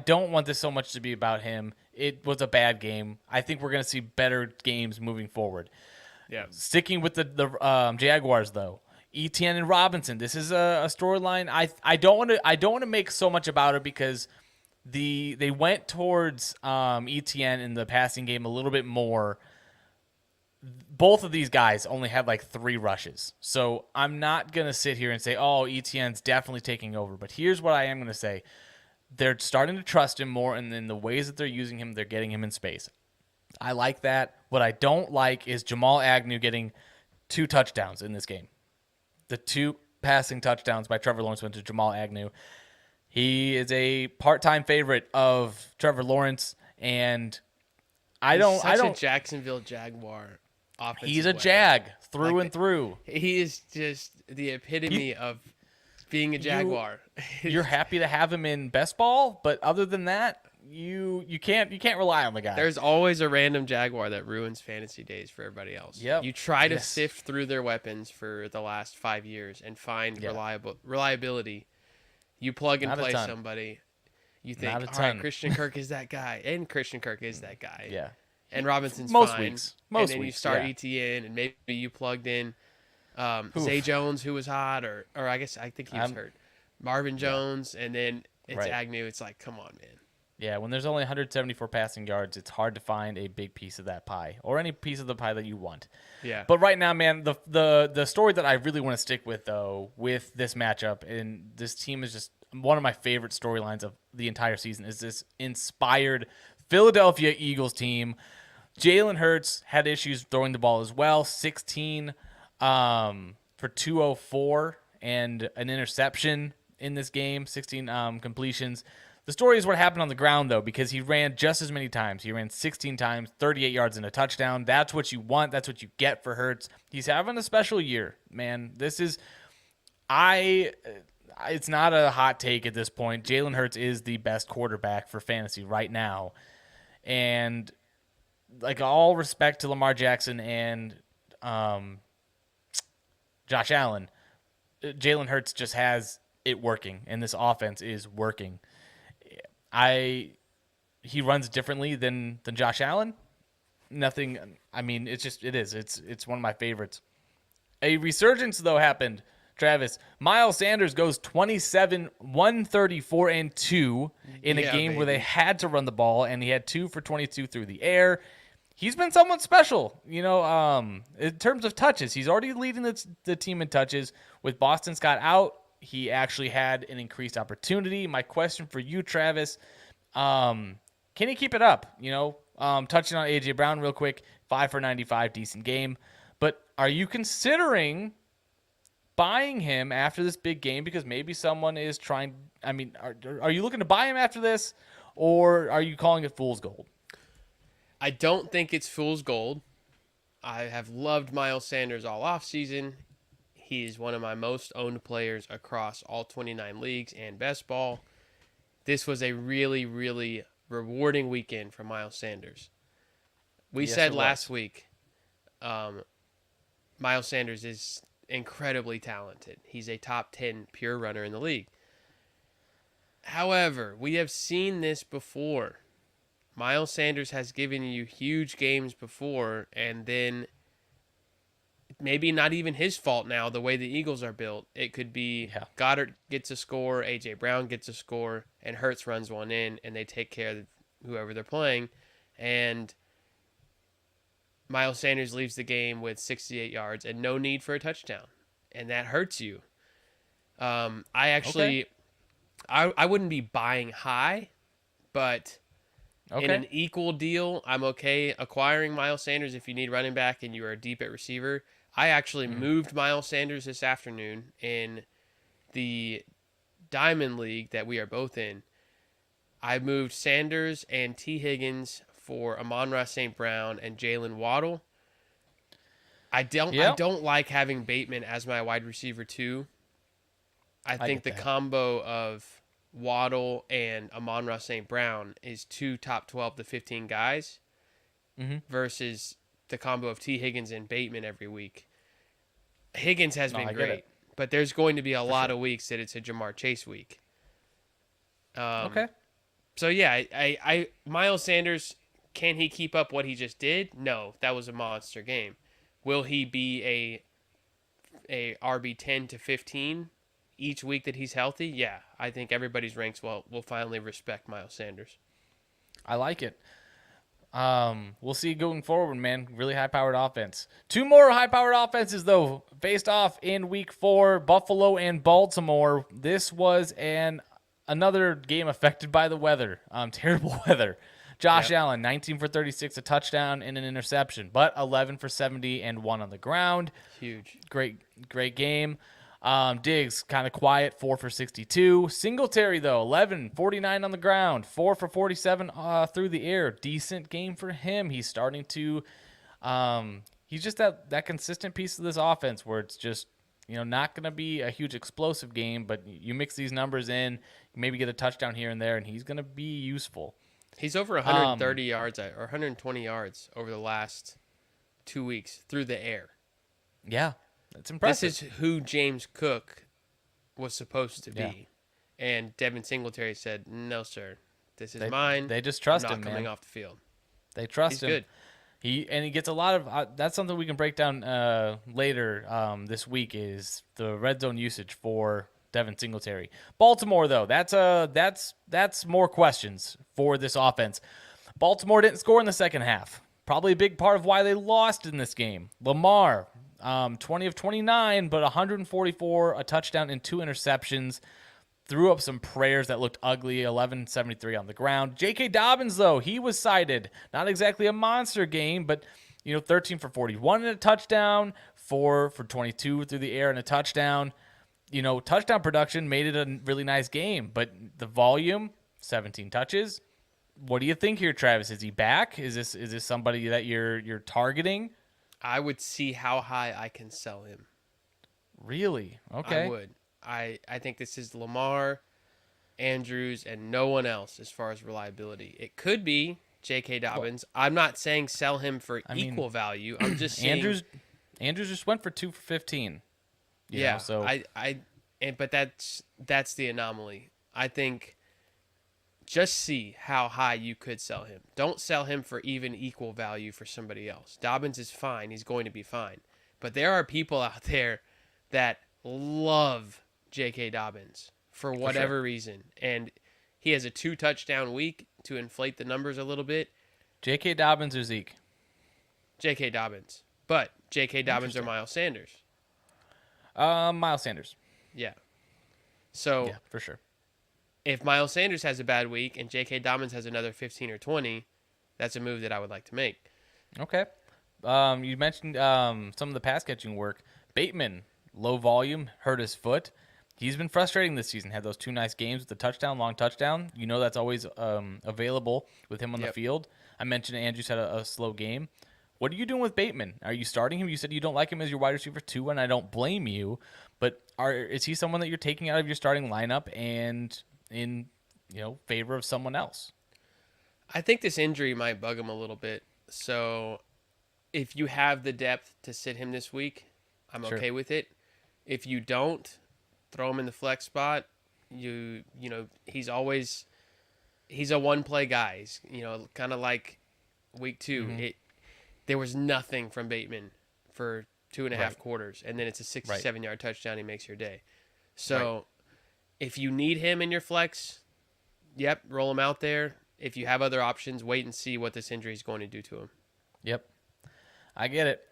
don't want this so much to be about him. It was a bad game. I think we're going to see better games moving forward. Yeah. Sticking with the Jaguars though, Etienne and Robinson. This is a storyline. I don't want to make so much about it because they went towards Etienne in the passing game a little bit more. Both of these guys only had like 3 rushes. So I'm not going to sit here and say, oh, Etienne's definitely taking over. But here's what I am going to say. They're starting to trust him more, and in the ways that they're using him, they're getting him in space. I like that. What I don't like is Jamal Agnew getting 2 touchdowns in this game. The 2 passing touchdowns by Trevor Lawrence went to Jamal Agnew. He is a part-time favorite of Trevor Lawrence, and I don't. A Jacksonville Jaguar. He's a Jag through and through. He is just the epitome of being a Jaguar. You're happy to have him in best ball, but other than that, you can't rely on the guy. There's always a random Jaguar that ruins fantasy days for everybody else. Yep. You try to sift through their weapons for the last 5 years and find reliability. You plug and play somebody. You think, all right, Christian Kirk is that guy, and Christian Kirk is that guy. Yeah. And Robinson's most fine. weeks. And then you start ETN, and maybe you plugged in Zay Jones, who was hot, or I think he was hurt. Marvin Jones, and then it's Agnew. It's like, come on, man. Yeah, when there's only 174 passing yards, it's hard to find a big piece of that pie or any piece of the pie that you want. Yeah. But right now, man, the story that I really want to stick with, though, with this matchup, and this team is just one of my favorite storylines of the entire season, is this inspired Philadelphia Eagles team. Jalen Hurts had issues throwing the ball as well, 16 for 204 and an interception in this game, 16 completions. The story is what happened on the ground, though, because he ran just as many times. He ran 16 times, 38 yards and a touchdown. That's what you want. That's what you get for Hurts. He's having a special year, man. This is it's not a hot take at this point. Jalen Hurts is the best quarterback for fantasy right now. And like, all respect to Lamar Jackson and Josh Allen, Jalen Hurts just has it working, and this offense is working. He runs differently than Josh Allen. Nothing. I mean, it's one of my favorites. A resurgence though happened. Travis, Miles Sanders goes 27, 134 and 2 in a game where they had to run the ball, and he had 2 for 22 through the air. He's been somewhat special, in terms of touches. He's already leading the team in touches. With Boston Scott out, he actually had an increased opportunity. My question for you, Travis, can he keep it up? Touching on A.J. Brown real quick, 5 for 95, decent game. But are you considering buying him after this big game, because maybe someone is trying? I mean, are you looking to buy him after this, or are you calling it fool's gold? I don't think it's fool's gold. I have loved Miles Sanders all offseason. He's one of my most owned players across all 29 leagues and best ball. This was a really, really rewarding weekend for Miles Sanders. We said last week, Miles Sanders is incredibly talented. He's a top 10 pure runner in the league. However, we have seen this before. Miles Sanders has given you huge games before, and then maybe not even his fault now, the way the Eagles are built. It could be Goddard gets a score, A.J. Brown gets a score, and Hurts runs one in, and they take care of whoever they're playing. And Miles Sanders leaves the game with 68 yards and no need for a touchdown. And that hurts you. I I wouldn't be buying high, but in Okay. an equal deal, I'm okay acquiring Miles Sanders if you need running back and you are deep at receiver. I actually Mhm. moved Miles Sanders this afternoon in the Diamond League that we are both in. I moved Sanders and T. Higgins for Amon-Ra St. Brown and Jalen Waddle. I Yep. don't like having Bateman as my wide receiver too. I I think get the that. combo of Waddle and Amon-Ra St. Brown is two top 12 to 15 guys Hmm. versus the combo of T. Higgins and Bateman every week. Higgins has No, been I get great, it but there's going to be a for lot sure. of weeks that it's a Jamar Chase week. Okay. So yeah, I Miles Sanders, can he keep up what he just did? No, that was a monster game. Will he be a RB 10 to 15 each week that he's healthy? Yeah, I think everybody's ranks will finally respect Miles Sanders. I like it. We'll see going forward, man. Really high-powered offense. Two more high-powered offenses, though, faced off in Week 4: Buffalo and Baltimore. This was another game affected by the weather. Terrible weather. Josh Yep, Allen, 19 for 36, a touchdown and an interception, but 11 for 70 and one on the ground. huge. Great game. Diggs kind of quiet, 4 for 62. Singletary though, 11, 49 on the ground, 4 for 47 through the air. Decent game for him. He's starting to, he's just that consistent piece of this offense where it's just not going to be a huge explosive game, but you mix these numbers in, maybe get a touchdown here and there, and he's going to be useful. He's over 130 yards or 120 yards over the last 2 weeks through the air. Yeah, that's This impressive. is who James Cook was supposed to Yeah. be. And Devin Singletary said, "No, sir. This is They mine. they just I'm trust not him, coming man. off the field." They trust He's him. good. He gets a lot of that's something we can break down later this week is the red zone usage for Devin Singletary. Baltimore though, that's more questions for this offense. Baltimore didn't score in the second half. Probably a big part of why they lost in this game. Lamar, 20 of 29, but 144, a touchdown and two interceptions. Threw up some prayers that looked ugly, 1173 on the ground. J.K. Dobbins, though, he was cited. Not exactly a monster game, but 13 for 41 and a touchdown, 4 for 22 through the air and a touchdown. Touchdown production made it a really nice game, but the volume, 17 touches. What do you think here, Travis? Is he back? Is this somebody that you're targeting? I would see how high I can sell him. Really? I Okay. would. I think this is Lamar, Andrews, and no one else as far as reliability. It could be J.K. Dobbins. I'm not saying sell him for I mean, equal value. I'm just saying Andrews just went for 2 for 15. yeah. So But that's the anomaly. I think just see how high you could sell him. Don't sell him for even equal value for somebody else. Dobbins is fine. He's going to be fine. But there are people out there that love J.K. Dobbins for whatever reason. And he has a 2 touchdown week to inflate the numbers a little bit. J.K. Dobbins or Zeke? J.K. Dobbins. But J.K. Dobbins or Interesting. Miles Sanders. Miles Sanders. Yeah. So Yeah, for sure. if Miles Sanders has a bad week and J.K. Dobbins has another 15 or 20, that's a move that I would like to make. Okay. You mentioned some of the pass catching work. Bateman, low volume, hurt his foot. He's been frustrating this season. Had those 2 nice games with the touchdown, long touchdown. That's always available with him on the Yep. field. I mentioned Andrews had a slow game. What are you doing with Bateman? Are you starting him? You said you don't like him as your wide receiver 2, and I don't blame you. But is he someone that you're taking out of your starting lineup and in favor of someone else? I think this injury might bug him a little bit. So if you have the depth to sit him this week, I'm Sure. okay with it. If you don't, throw him in the flex spot. He's a one play guy. He's, kind of like week 2. Mhm. There was nothing from Bateman for 2.5 Right. quarters, and then it's a 67-yard touchdown. He makes your day. Right. So if you need him in your flex, yep, roll him out there. If you have other options, wait and see what this injury is going to do to him. Yep. I get it.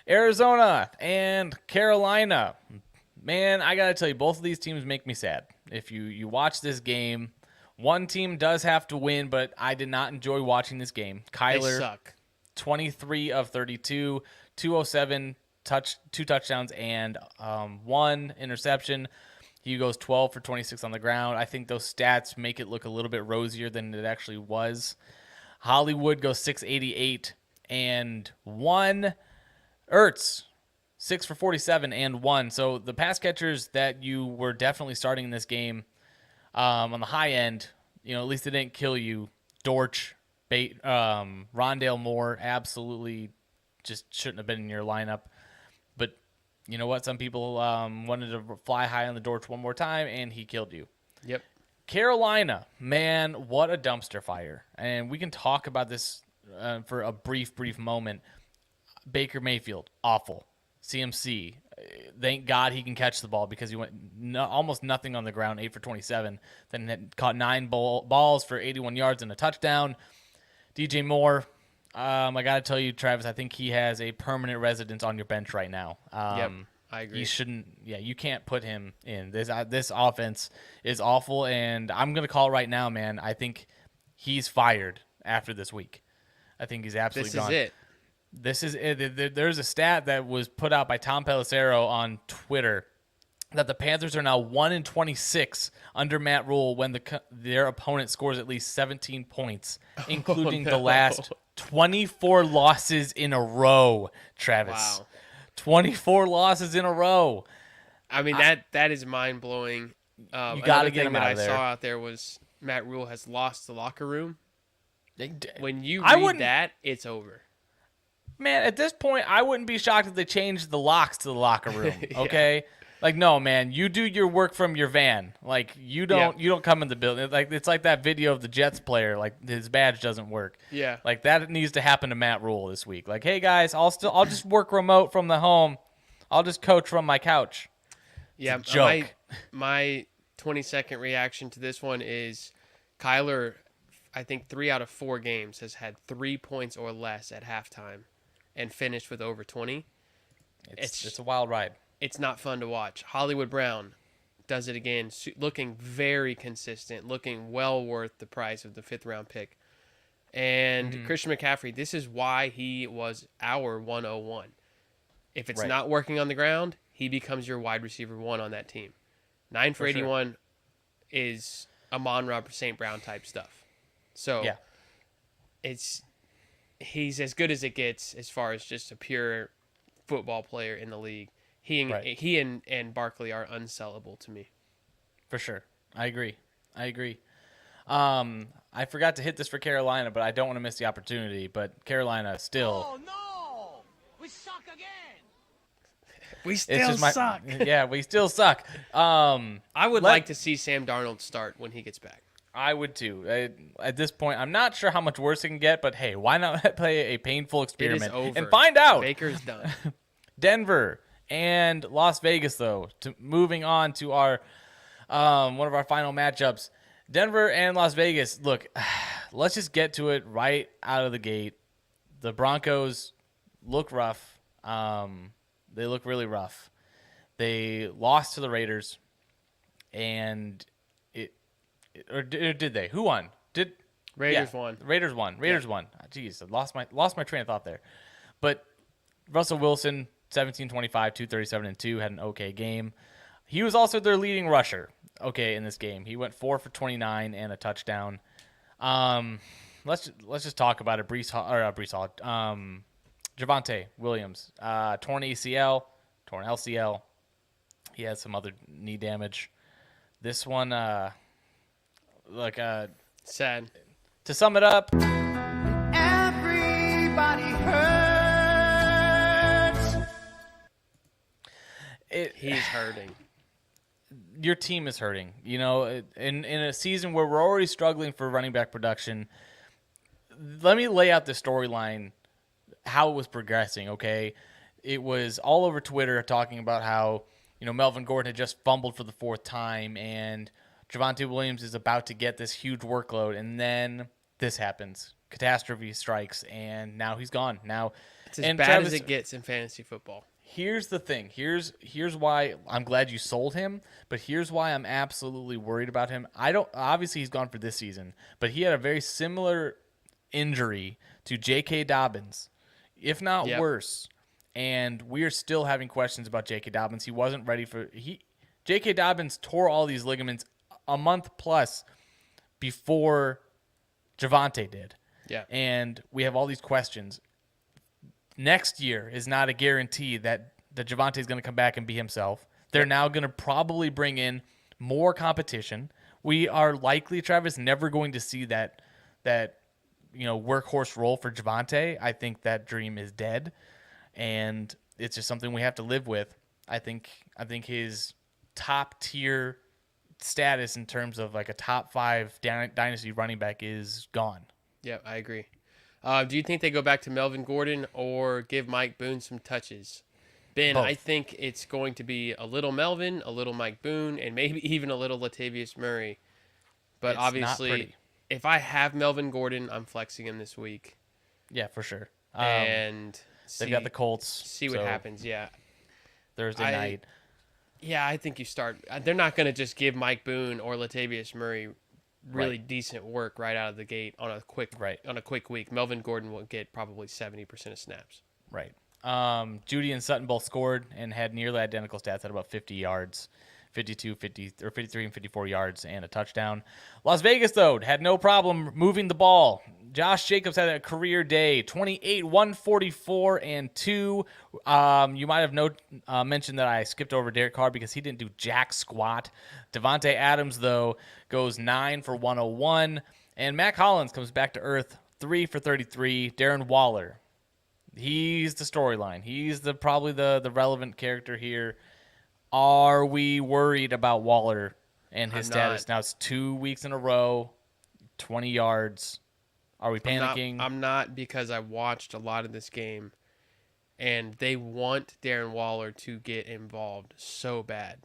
Arizona and Carolina. Man, I got to tell you, both of these teams make me sad. If you watch this game, one team does have to win, but I did not enjoy watching this game. They Kyler, suck. 23 of 32, 207, two touchdowns, and one interception. He goes 12 for 26 on the ground. I think those stats make it look a little bit rosier than it actually was. Hollywood goes 688 and 1. Ertz, 6 for 47 and 1. So the pass catchers that you were definitely starting in this game on the high end, at least they didn't kill you. Dortch, Rondale Moore, absolutely just shouldn't have been in your lineup. But you know what? Some people wanted to fly high on the Dortch one more time, and he killed you. Yep. Carolina, man, what a dumpster fire. And we can talk about this for a brief moment. Baker Mayfield, awful. CMC, thank God he can catch the ball because he went almost nothing on the ground, 8 for 27. Then had caught 9 balls for 81 yards and a touchdown. DJ Moore, I got to tell you, Travis, I think he has a permanent residence on your bench right now. Yep, I agree. He shouldn't. Yeah, you can't put him in. This offense is awful, and I'm going to call it right now, man. I think he's fired after this week. I think he's absolutely gone. This is it. This is it. There's a stat that was put out by Tom Pelissero on Twitter that the Panthers are now 1-26 under Matt Rule when their opponent scores at least 17 points, including the last 24 losses in a row, Travis. Wow. 24 losses in a row. I mean, that is mind-blowing. You got to get him out of there. I saw out there was Matt Rule has lost the locker room. When you I read wouldn't- that, it's over. Man, at this point, I wouldn't be shocked if they changed the locks to the locker room. Yeah. Okay, like no, man, you do your work from your van. Like you don't come in the building. Like it's like that video of the Jets player. Like his badge doesn't work. Yeah, like that needs to happen to Matt Rule this week. Like, hey guys, I'll just work remote from the home. I'll just coach from my couch. Yeah, it's a joke. My 20-second reaction to this one is Kyler. I think 3 out of 4 games has had 3 points or less at halftime. And finished with over 20. It's a wild ride. It's not fun to watch. Hollywood Brown does it again, looking very consistent, looking well worth the price of the 5th-round pick. And Christian McCaffrey, this is why he was our 101. If it's not working on the ground, he becomes your wide receiver 1 on that team. 9 for 81 is Amon-Ra St. Brown type stuff. So he's as good as it gets as far as just a pure football player in the league. He and Barkley are unsellable to me. For sure. I agree. I forgot to hit this for Carolina, but I don't want to miss the opportunity. But Carolina still. Oh, no! We suck again! We still suck. Yeah, we still suck. I would like to see Sam Darnold start when he gets back. I would too. At this point, I'm not sure how much worse it can get, but hey, why not play a painful experiment It is over. and find out? Baker's done. Denver and Las Vegas, though. Moving on to our one of our final matchups, Denver and Las Vegas. Look, let's just get to it right out of the gate. The Broncos look rough. They look really rough. They lost to the Raiders, and or did they? Who won? Raiders won. Raiders won. Won. Jeez, I lost my train of thought there. But Russell Wilson, 17-25, 237 and 2, had an okay game. He was also their leading rusher. Okay, in this game, he went 4 for 29 and a touchdown. Let's just talk about it. Breece Hall. Javonte Williams, torn ACL, torn LCL. He had some other knee damage. This one, sad. To sum it up, Everybody hurts. He's hurting. Your team is hurting. You know, in a season where we're already struggling for running back production, let me lay out the storyline, how it was progressing, okay? It was all over Twitter talking about how, Melvin Gordon had just fumbled for the 4th time, and Javonte Williams is about to get this huge workload, and then this happens. Catastrophe strikes, and now he's gone. Now it's as bad as it gets in fantasy football. Here's the thing. Here's why I'm glad you sold him, but here's why I'm absolutely worried about him. Obviously he's gone for this season, but he had a very similar injury to J.K. Dobbins, if not worse. And we are still having questions about J.K. Dobbins. He wasn't ready for J.K. Dobbins tore all these ligaments a month plus before Javonte did. Yeah. And we have all these questions. Next year is not a guarantee that Javonte is going to come back and be himself. They're now going to probably bring in more competition. We are likely, Travis, never going to see that workhorse role for Javonte. I think that dream is dead, and it's just something we have to live with. I think his top tier status in terms of like a top 5 dynasty running back is gone. Yeah, I agree. Do you think they go back to Melvin Gordon or give Mike Boone some touches? Ben, Both. I think it's going to be a little Melvin, a little Mike Boone, and maybe even a little Latavius Murray. But It's not obviously, pretty. if I have Melvin Gordon, I'm flexing him this week. Yeah, for sure. And They've got the Colts. see what so happens. Yeah. Thursday night. Yeah, I think you start. They're not going to just give Mike Boone or Latavius Murray really Right. decent work right out of the gate on a quick week. Melvin Gordon will get probably 70% of snaps. Right. Judy and Sutton both scored and had nearly identical stats at about 50 yards, 52, 50, or 53 and 54 yards and a touchdown. Las Vegas, though, had no problem moving the ball. Josh Jacobs had a career day, 28, 144, and 2. You might have mentioned that I skipped over Derek Carr because he didn't do jack squat. Devontae Adams, though, goes 9 for 101. And Mac Hollins comes back to earth, 3 for 33. Darren Waller, he's the storyline. He's probably the relevant character here. Are we worried about Waller and his status? Now it's 2 weeks in a row, 20 yards. Are we panicking? I'm not, because I watched a lot of this game, and they want Darren Waller to get involved so bad.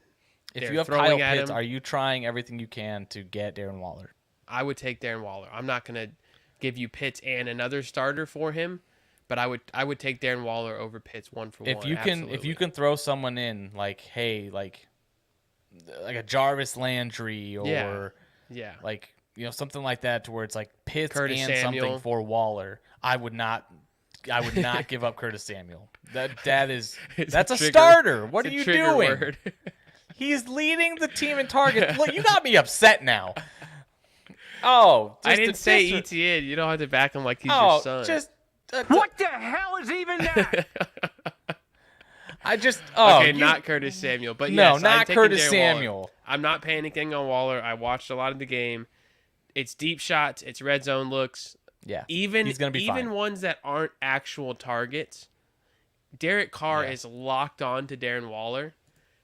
If you have Kyle Pitts, are you trying everything you can to get Darren Waller? I would take Darren Waller. I'm not going to give you Pitts and another starter for him, but I would take Darren Waller over Pitts 1 for 1. If you can throw someone in like a Jarvis Landry or like something like that to where it's like Pitts Curtis and Samuel. something for Waller, I would not give up Curtis Samuel. That's a starter. What are you doing? Word. He's leading the team in targets. Look, you got me upset now. Oh, I didn't say ETN. You don't have to back him like he's your son. What the hell is even that? Not Curtis Samuel, but no, yes, not I'm taking Curtis Darren Samuel. Waller. I'm not panicking on Waller. I watched a lot of the game. It's deep shots. It's red zone looks. Yeah, even he's gonna be fine. Ones that aren't actual targets. Derek Carr is locked on to Darren Waller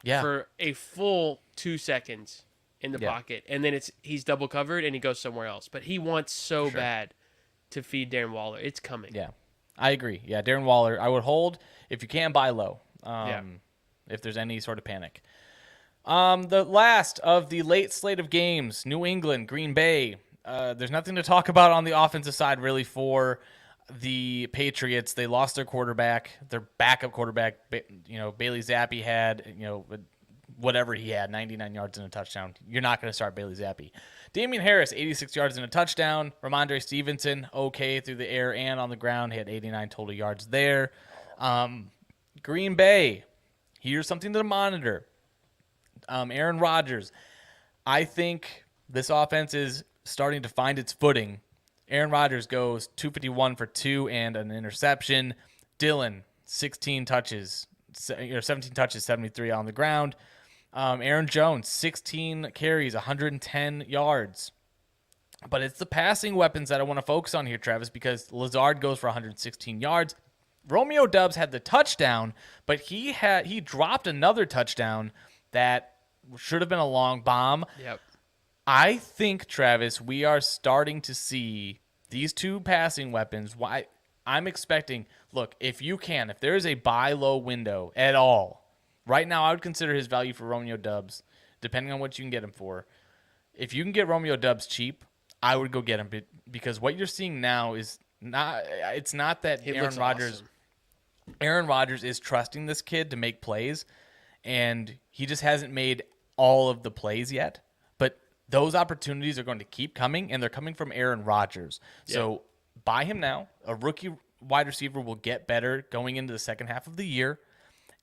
for a full 2 seconds in the pocket, and then he's double covered and he goes somewhere else. But he wants so bad to feed Darren Waller. It's coming. Yeah, I agree. Yeah, Darren Waller, I would hold if you can buy low. If there's any sort of panic. The last of the late slate of games, New England, Green Bay. There's nothing to talk about on the offensive side really for the Patriots. They lost their quarterback, their backup quarterback. Bailey Zappi had whatever he had, 99 yards and a touchdown. You're not going to start Bailey Zappi. Damian Harris, 86 yards and a touchdown. Ramondre Stevenson, okay through the air and on the ground. He had 89 total yards there. Green Bay, here's something to monitor. Aaron Rodgers, I think this offense is starting to find its footing. Aaron Rodgers goes 251 for 2 and an interception. Dillon, 17 touches, 73 on the ground. Aaron Jones, 16 carries, 110 yards. But it's the passing weapons that I want to focus on here, Travis, because Lazard goes for 116 yards. Romeo Doubs had the touchdown, but he dropped another touchdown that should have been a long bomb. Yep. I think, Travis, we are starting to see these two passing weapons. Why I'm expecting, look, if there is a buy low window at all, right now I would consider his value for Romeo Doubs, depending on what you can get him for. If you can get Romeo Doubs cheap, I would go get him, because what you're seeing now is not that Aaron Rodgers. Awesome. Aaron Rodgers is trusting this kid to make plays, and he just hasn't made all of the plays yet. But those opportunities are going to keep coming, and they're coming from Aaron Rodgers. So buy him now. A rookie wide receiver will get better going into the second half of the year,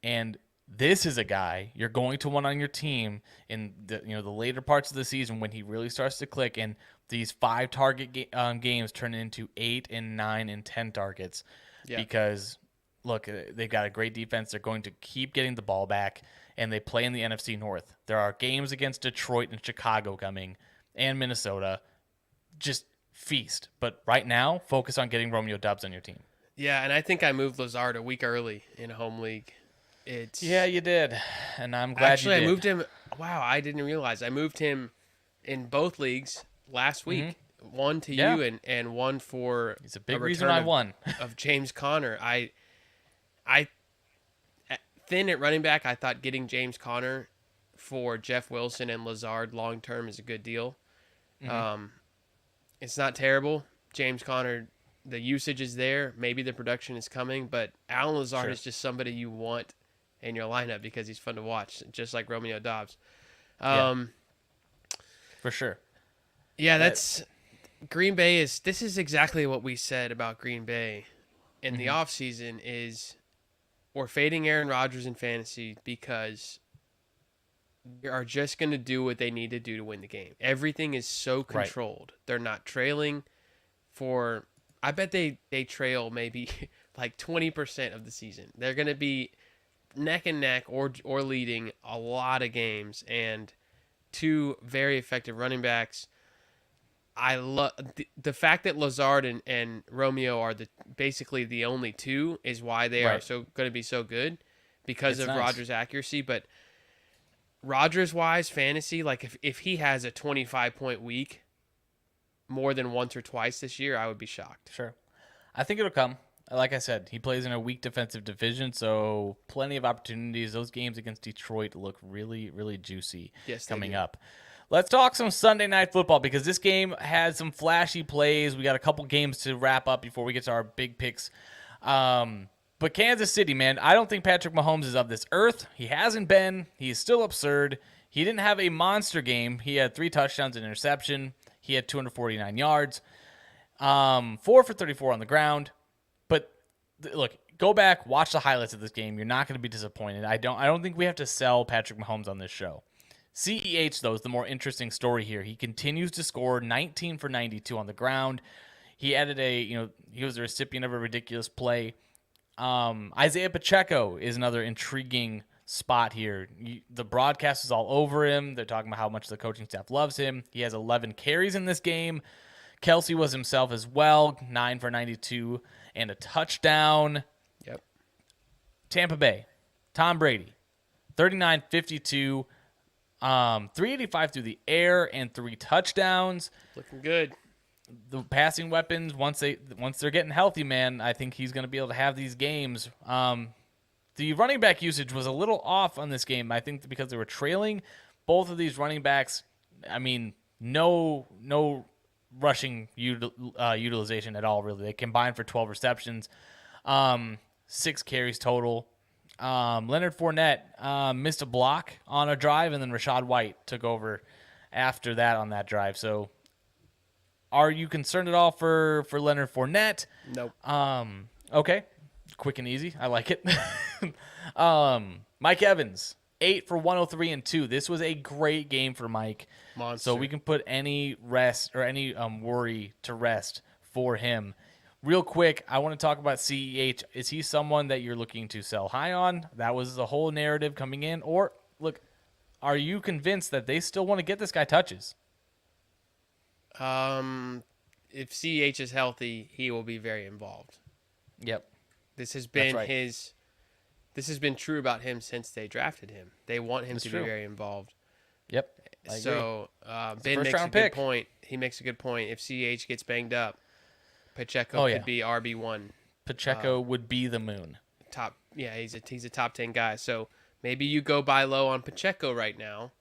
and this is a guy you're going to want on your team in the later parts of the season when he really starts to click, and these 5 target games turn into 8 and 9 and 10 targets because look, they've got a great defense. They're going to keep getting the ball back, and they play in the NFC North. There are games against Detroit and Chicago coming, and Minnesota. Just feast. But right now, focus on getting Romeo Doubs on your team. Yeah, and I think I moved Lazard a week early in a home league. Yeah, you did, and I'm glad actually you did. I moved him. Wow, I didn't realize I moved him in both leagues last week. One to you and one for It's a big reason I won. of James Conner. I thin at running back. I thought getting James Conner for Jeff Wilson and Lazard long term is a good deal. It's not terrible. James Conner, the usage is there. Maybe the production is coming, but Alan Lazard is just somebody you want in your lineup because he's fun to watch, just like Romeo Doubs. For sure. Yeah, that's Green Bay this is exactly what we said about Green Bay in the offseason is we're fading Aaron Rodgers in fantasy because they are just going to do what they need to do to win the game. Everything is so controlled. They're not trailing for I bet they trail maybe like 20% of the season. They're going to be neck and neck or leading a lot of games, and 2 very effective running backs. I love the fact that Lazard and Romeo are basically the only 2 is why they are so going to be so good because of Rodgers' accuracy. But Rodgers wise fantasy, like if he has a 25-point week more than once or twice this year, I would be shocked. Sure. I think it'll come. Like I said, he plays in a weak defensive division, so plenty of opportunities. Those games against Detroit look really, really juicy coming up. Let's talk some Sunday Night Football because this game had some flashy plays. We got a couple games to wrap up before we get to our big picks. But Kansas City, man, I don't think Patrick Mahomes is of this earth. He hasn't been. He's still absurd. He didn't have a monster game. He had 3 touchdowns and interception. He had 249 yards, 4 for 34 on the ground. But look, go back, watch the highlights of this game. You're not going to be disappointed. I don't think we have to sell Patrick Mahomes on this show. CEH, though, is the more interesting story here. He continues to score 19 for 92 on the ground. He added he was the recipient of a ridiculous play. Isaiah Pacheco is another intriguing spot here. The broadcast is all over him. They're talking about how much the coaching staff loves him. He has 11 carries in this game. Kelsey was himself as well, 9 for 92 and a touchdown. Yep. Tampa Bay, Tom Brady, 39-52, 385 through the air and 3 touchdowns. Looking good. The passing weapons, once they're getting healthy, man, I think he's going to be able to have these games. The running back usage was a little off on this game. I think because they were trailing both of these running backs. I mean, no rushing utilization at all, really. They combined for 12 receptions, 6 carries total. Leonard Fournette missed a block on a drive, and then Rachaad White took over after that on that drive. So are you concerned at all for Leonard Fournette? Nope. Okay. Quick and easy. I like it. Mike Evans, 8 for 103 and 2. This was a great game for Mike. Monster. So we can put any rest or any worry to rest for him. Real quick, I want to talk about CEH. Is he someone that you're looking to sell high on? That was the whole narrative coming in. Or, look, are you convinced that they still want to get this guy touches? If CEH is healthy, he will be very involved. Yep. This has been This has been true about him since they drafted him. They want him to be very involved. Yep. I so Ben makes a good point. He makes a good point. If CEH gets banged up, Pacheco could be RB1. Pacheco would be the moon. Top. Yeah, he's a top 10 guy. So maybe you go buy low on Pacheco right now.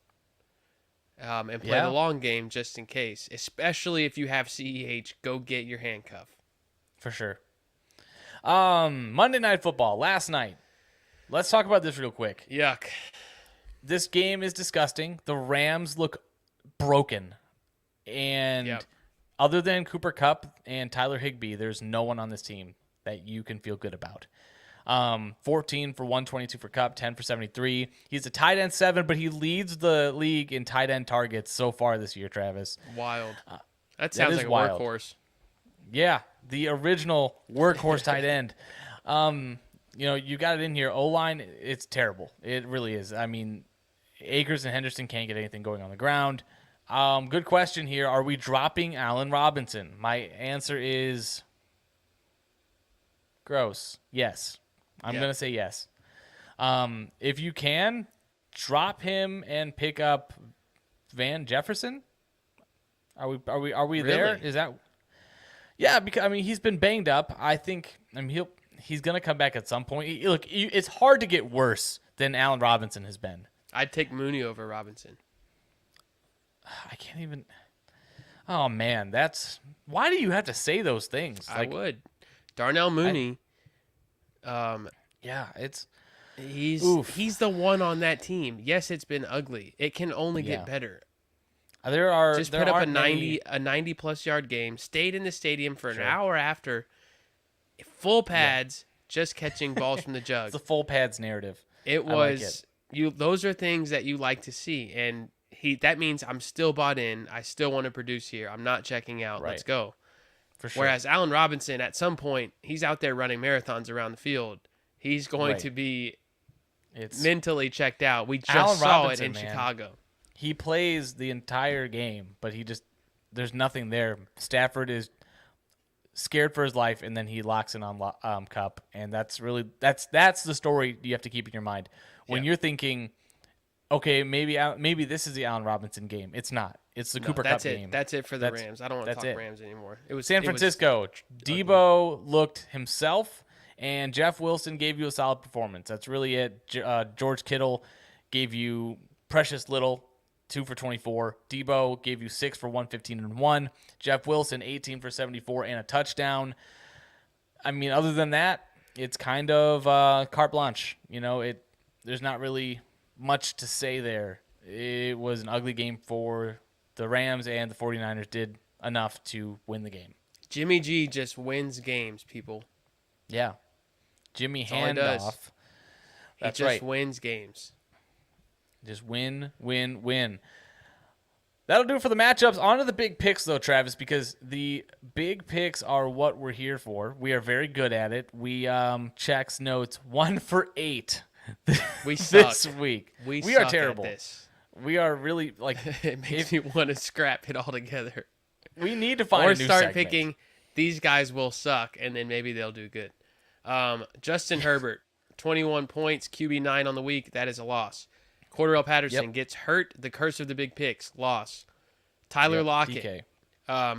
And play the long game just in case. Especially if you have CEH, go get your handcuff. For sure. Monday Night Football last night. Let's talk about this real quick. Yuck. This game is disgusting. The Rams look broken. And other than Cooper Kupp and Tyler Higbee, there's no one on this team that you can feel good about. 14 for 122 for Kupp, 10 for 73. He's a tight end 7, but he leads the league in tight end targets so far this year, Travis. Wild. That sounds like a wild. workhorse. Yeah, the original workhorse tight end. You got it in here. O-line, it's terrible. It really is. I mean, Akers and Henderson can't get anything going on the ground. Good question here. Are we dropping Allen Robinson? My answer is gross. Yes. I'm going to say yes. If you can, drop him and pick up Van Jefferson. Are we Really? there? Is that? Yeah, because he's been banged up. I think he's going to come back at some point. Look, it's hard to get worse than Allen Robinson has been. I'd take Mooney over Robinson. I can't even. Oh man, why do you have to say those things? I would. Darnell Mooney. Yeah, it's he's the one on that team. Yes, it's been ugly. It can only get better. There put up a many... 90 plus yard game. Stayed in the stadium for an hour after. Full pads, just catching balls from the jug. It's the full pads narrative. It was those are things that you like to see, and that means I'm still bought in. I still want to produce here. I'm not checking out. Right. Let's go. For sure. Whereas Allen Robinson, at some point, he's out there running marathons around the field. He's going to be mentally checked out. We just saw it in Chicago. He plays the entire game, but there's nothing there. Stafford is scared for his life, and then he locks in on Kupp, and that's the story you have to keep in your mind when you're thinking, okay, maybe this is the Allen Robinson game. It's not. It's the Cooper Kupp game. That's it for the Rams. I don't want to talk Rams anymore. It was San Francisco. Debo looked himself, and Jeff Wilson gave you a solid performance. That's really it. George Kittle gave you precious little, 2 for 24. Debo gave you 6 for 115 and 1. Jeff Wilson, 18 for 74 and a touchdown. I mean, other than that, it's kind of carte blanche. There's not really much to say there. It was an ugly game for the Rams, and the 49ers did enough to win the game. Jimmy G just wins games, people. Yeah. Jimmy That's handoff. That's he right. just wins games. Just win, win, win. That'll do it for the matchups. On to the big picks, though, Travis, because the big picks are what we're here for. We are very good at it. We checks notes 1 for 8 we suck. this week. We are suck terrible. At this. We are really it makes me want to scrap it all together. We need to find a new start segment. Picking these guys will suck, and then maybe they'll do good. Justin Herbert, 21 points, QB9 on the week. That is a loss. Cordarrelle Patterson gets hurt. The curse of the big picks. Loss. Tyler Lockett.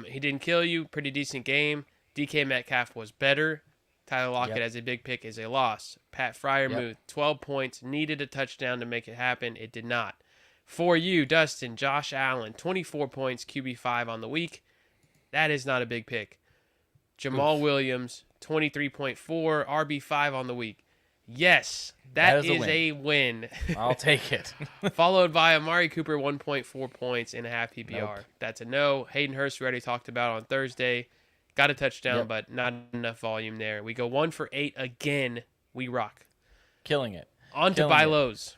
He didn't kill you. Pretty decent game. DK Metcalf was better. Tyler Lockett as a big pick is a loss. Pat Freiermuth, 12 points. Needed a touchdown to make it happen. It did not. For you, Dustin, Josh Allen, 24 points, QB5 on the week. That is not a big pick. Jamal Williams, 23.4, RB5 on the week. Yes, that is a win. I'll take it. Followed by Amari Cooper, 1.4 points and a half PPR. Nope. That's a no. Hayden Hurst, we already talked about on Thursday. Got a touchdown, but not enough volume there. We go 1 for 8 again. We rock. Killing it. On to buy lows.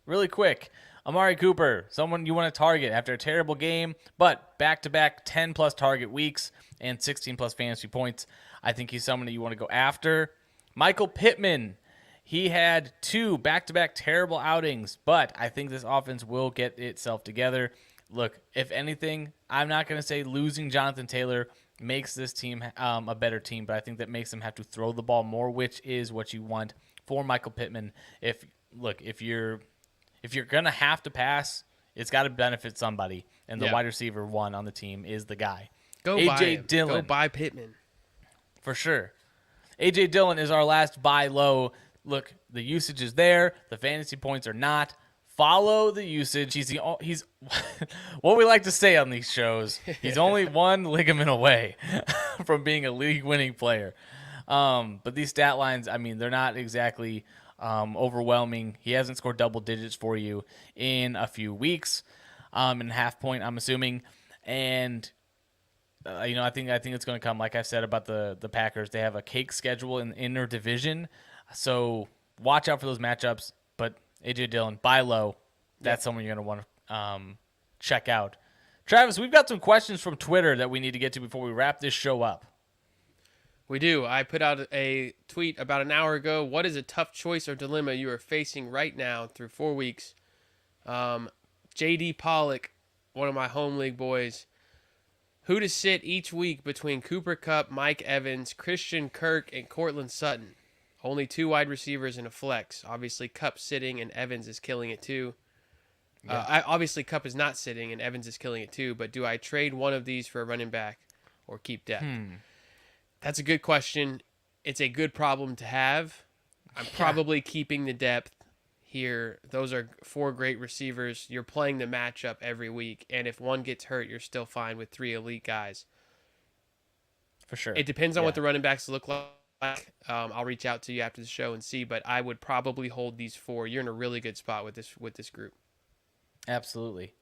Really quick. Amari Cooper, someone you want to target after a terrible game, but back-to-back 10-plus target weeks and 16-plus fantasy points. I think he's someone that you want to go after. Michael Pittman, he had 2 back-to-back terrible outings, but I think this offense will get itself together. Look, if anything, I'm not going to say losing Jonathan Taylor makes this team a better team, but I think that makes them have to throw the ball more, which is what you want for Michael Pittman. If you're going to have to pass, it's got to benefit somebody, and the wide receiver 1 on the team is the guy. Go A.J. buy him. Dillon. Go buy Pittman. For sure. A.J. Dillon is our last buy low. Look, the usage is there. The fantasy points are not. Follow the usage. He's what we like to say on these shows. He's only one ligament away from being a league-winning player. But these stat lines, I mean, they're not exactly overwhelming. He hasn't scored double digits for you in a few weeks, in half point, I'm assuming. And I think it's going to come. Like I said about the Packers, they have a cake schedule in their division, so watch out for those matchups. But AJ Dillon, buy low. That's someone you're going to want to check out. Travis, we've got some questions from Twitter that we need to get to before we wrap this show up. We do. I put out a tweet about an hour ago. What is a tough choice or dilemma you are facing right now through 4 weeks? JD Pollock, one of my home league boys. Who to sit each week between Cooper Kupp, Mike Evans, Christian Kirk, and Cortland Sutton? Only 2 wide receivers and a flex. Obviously, Kupp sitting and Evans is killing it too. Yeah. Obviously, Kupp is not sitting and Evans is killing it too. But do I trade one of these for a running back or keep depth? That's a good question. It's a good problem to have. I'm probably keeping the depth here. Those are 4 great receivers. You're playing the matchup every week, and if one gets hurt, you're still fine with 3 elite guys. For sure. It depends on what the running backs look like. I'll reach out to you after the show and see, but I would probably hold these 4. You're in a really good spot with this group. Absolutely.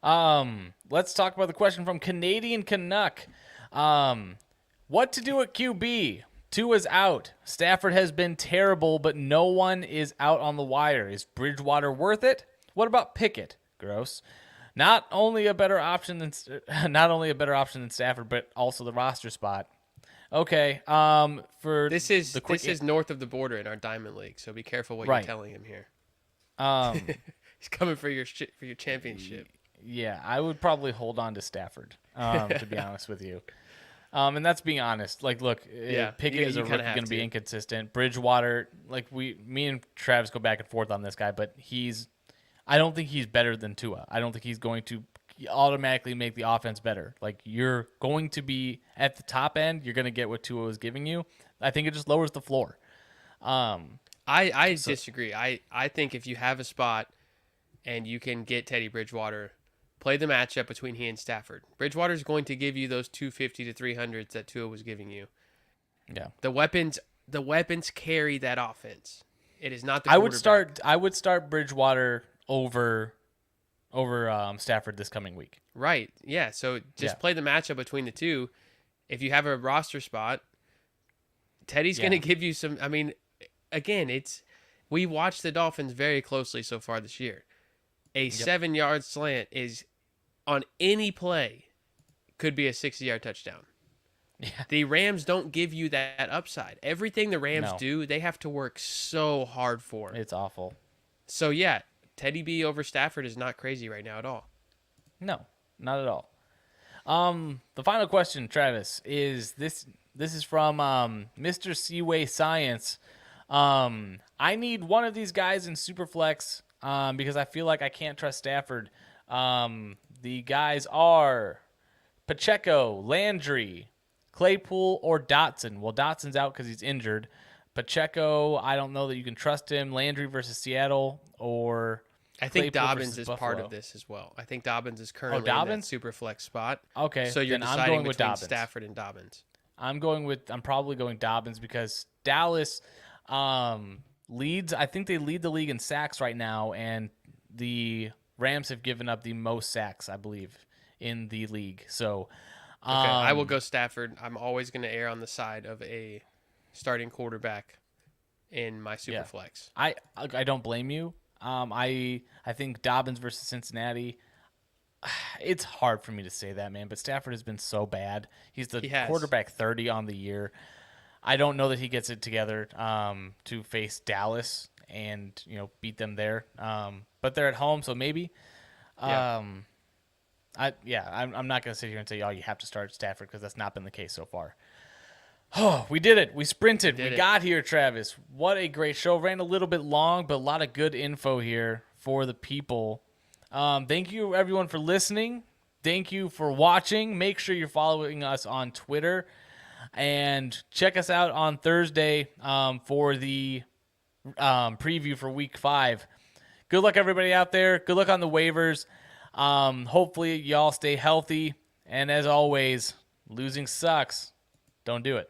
Let's talk about the question from Canadian Canuck. What to do at QB? Tua's out. Stafford has been terrible, but no one is out on the wire. Is Bridgewater worth it? What about Pickett? Gross. Not only a better option than Stafford, but also the roster spot. Okay. This is north of the border in our Diamond League, so be careful what you're telling him here. He's coming for your championship. Yeah, I would probably hold on to Stafford. To be honest with you. And that's being honest. Like, look, Pickett is going to be inconsistent. Bridgewater, me and Travis go back and forth on this guy, but I don't think he's better than Tua. I don't think he's going to automatically make the offense better. Like, you're going to be at the top end. You're going to get what Tua is giving you. I think it just lowers the floor. I disagree. I think if you have a spot and you can get Teddy Bridgewater, play the matchup between he and Stafford. Bridgewater's going to give you those 250 to 300s that Tua was giving you. Yeah. The weapons carry that offense. It is not the quarterback. I would start Bridgewater over Stafford this coming week. Right. Yeah, so just play the matchup between the two. If you have a roster spot, Teddy's going to give you some. I mean, again, we watched the Dolphins very closely so far this year. A 7-yard slant is on any play could be a 60-yard touchdown. Yeah. The Rams don't give you that upside. Everything the Rams do, they have to work so hard for. It's awful. So Teddy B over Stafford is not crazy right now at all. No, not at all. The final question, Travis, is this is from Mr. Seaway Science. I need one of these guys in Superflex because I feel like I can't trust Stafford. The guys are Pacheco, Landry, Claypool, or Dotson. Well, Dotson's out because he's injured. Pacheco, I don't know that you can trust him. Landry versus Seattle, or I think Claypool Dobbins is Buffalo. Part of this as well. I think Dobbins is currently in that Superflex spot. Okay, so you're then I'm deciding going with between Dobbins. Stafford and Dobbins. I'm probably going Dobbins because Dallas leads. I think they lead the league in sacks right now, and the Rams have given up the most sacks, I believe, in the league. So, I will go Stafford. I'm always going to err on the side of a starting quarterback in my Superflex. I don't blame you. I think Dobbins versus Cincinnati. It's hard for me to say that, man, but Stafford has been so bad. He's the quarterback 30 on the year. I don't know that he gets it together to face Dallas and beat them there. But they're at home, so maybe. I'm not going to sit here and say, you have to start Stafford, because that's not been the case so far. Oh, we did it. We sprinted. We got here, Travis. What a great show. Ran a little bit long, but a lot of good info here for the people. Thank you, everyone, for listening. Thank you for watching. Make sure you're following us on Twitter. And check us out on Thursday for the preview for Week 5. Good luck, everybody out there. Good luck on the waivers. Hopefully, y'all stay healthy. And as always, losing sucks. Don't do it.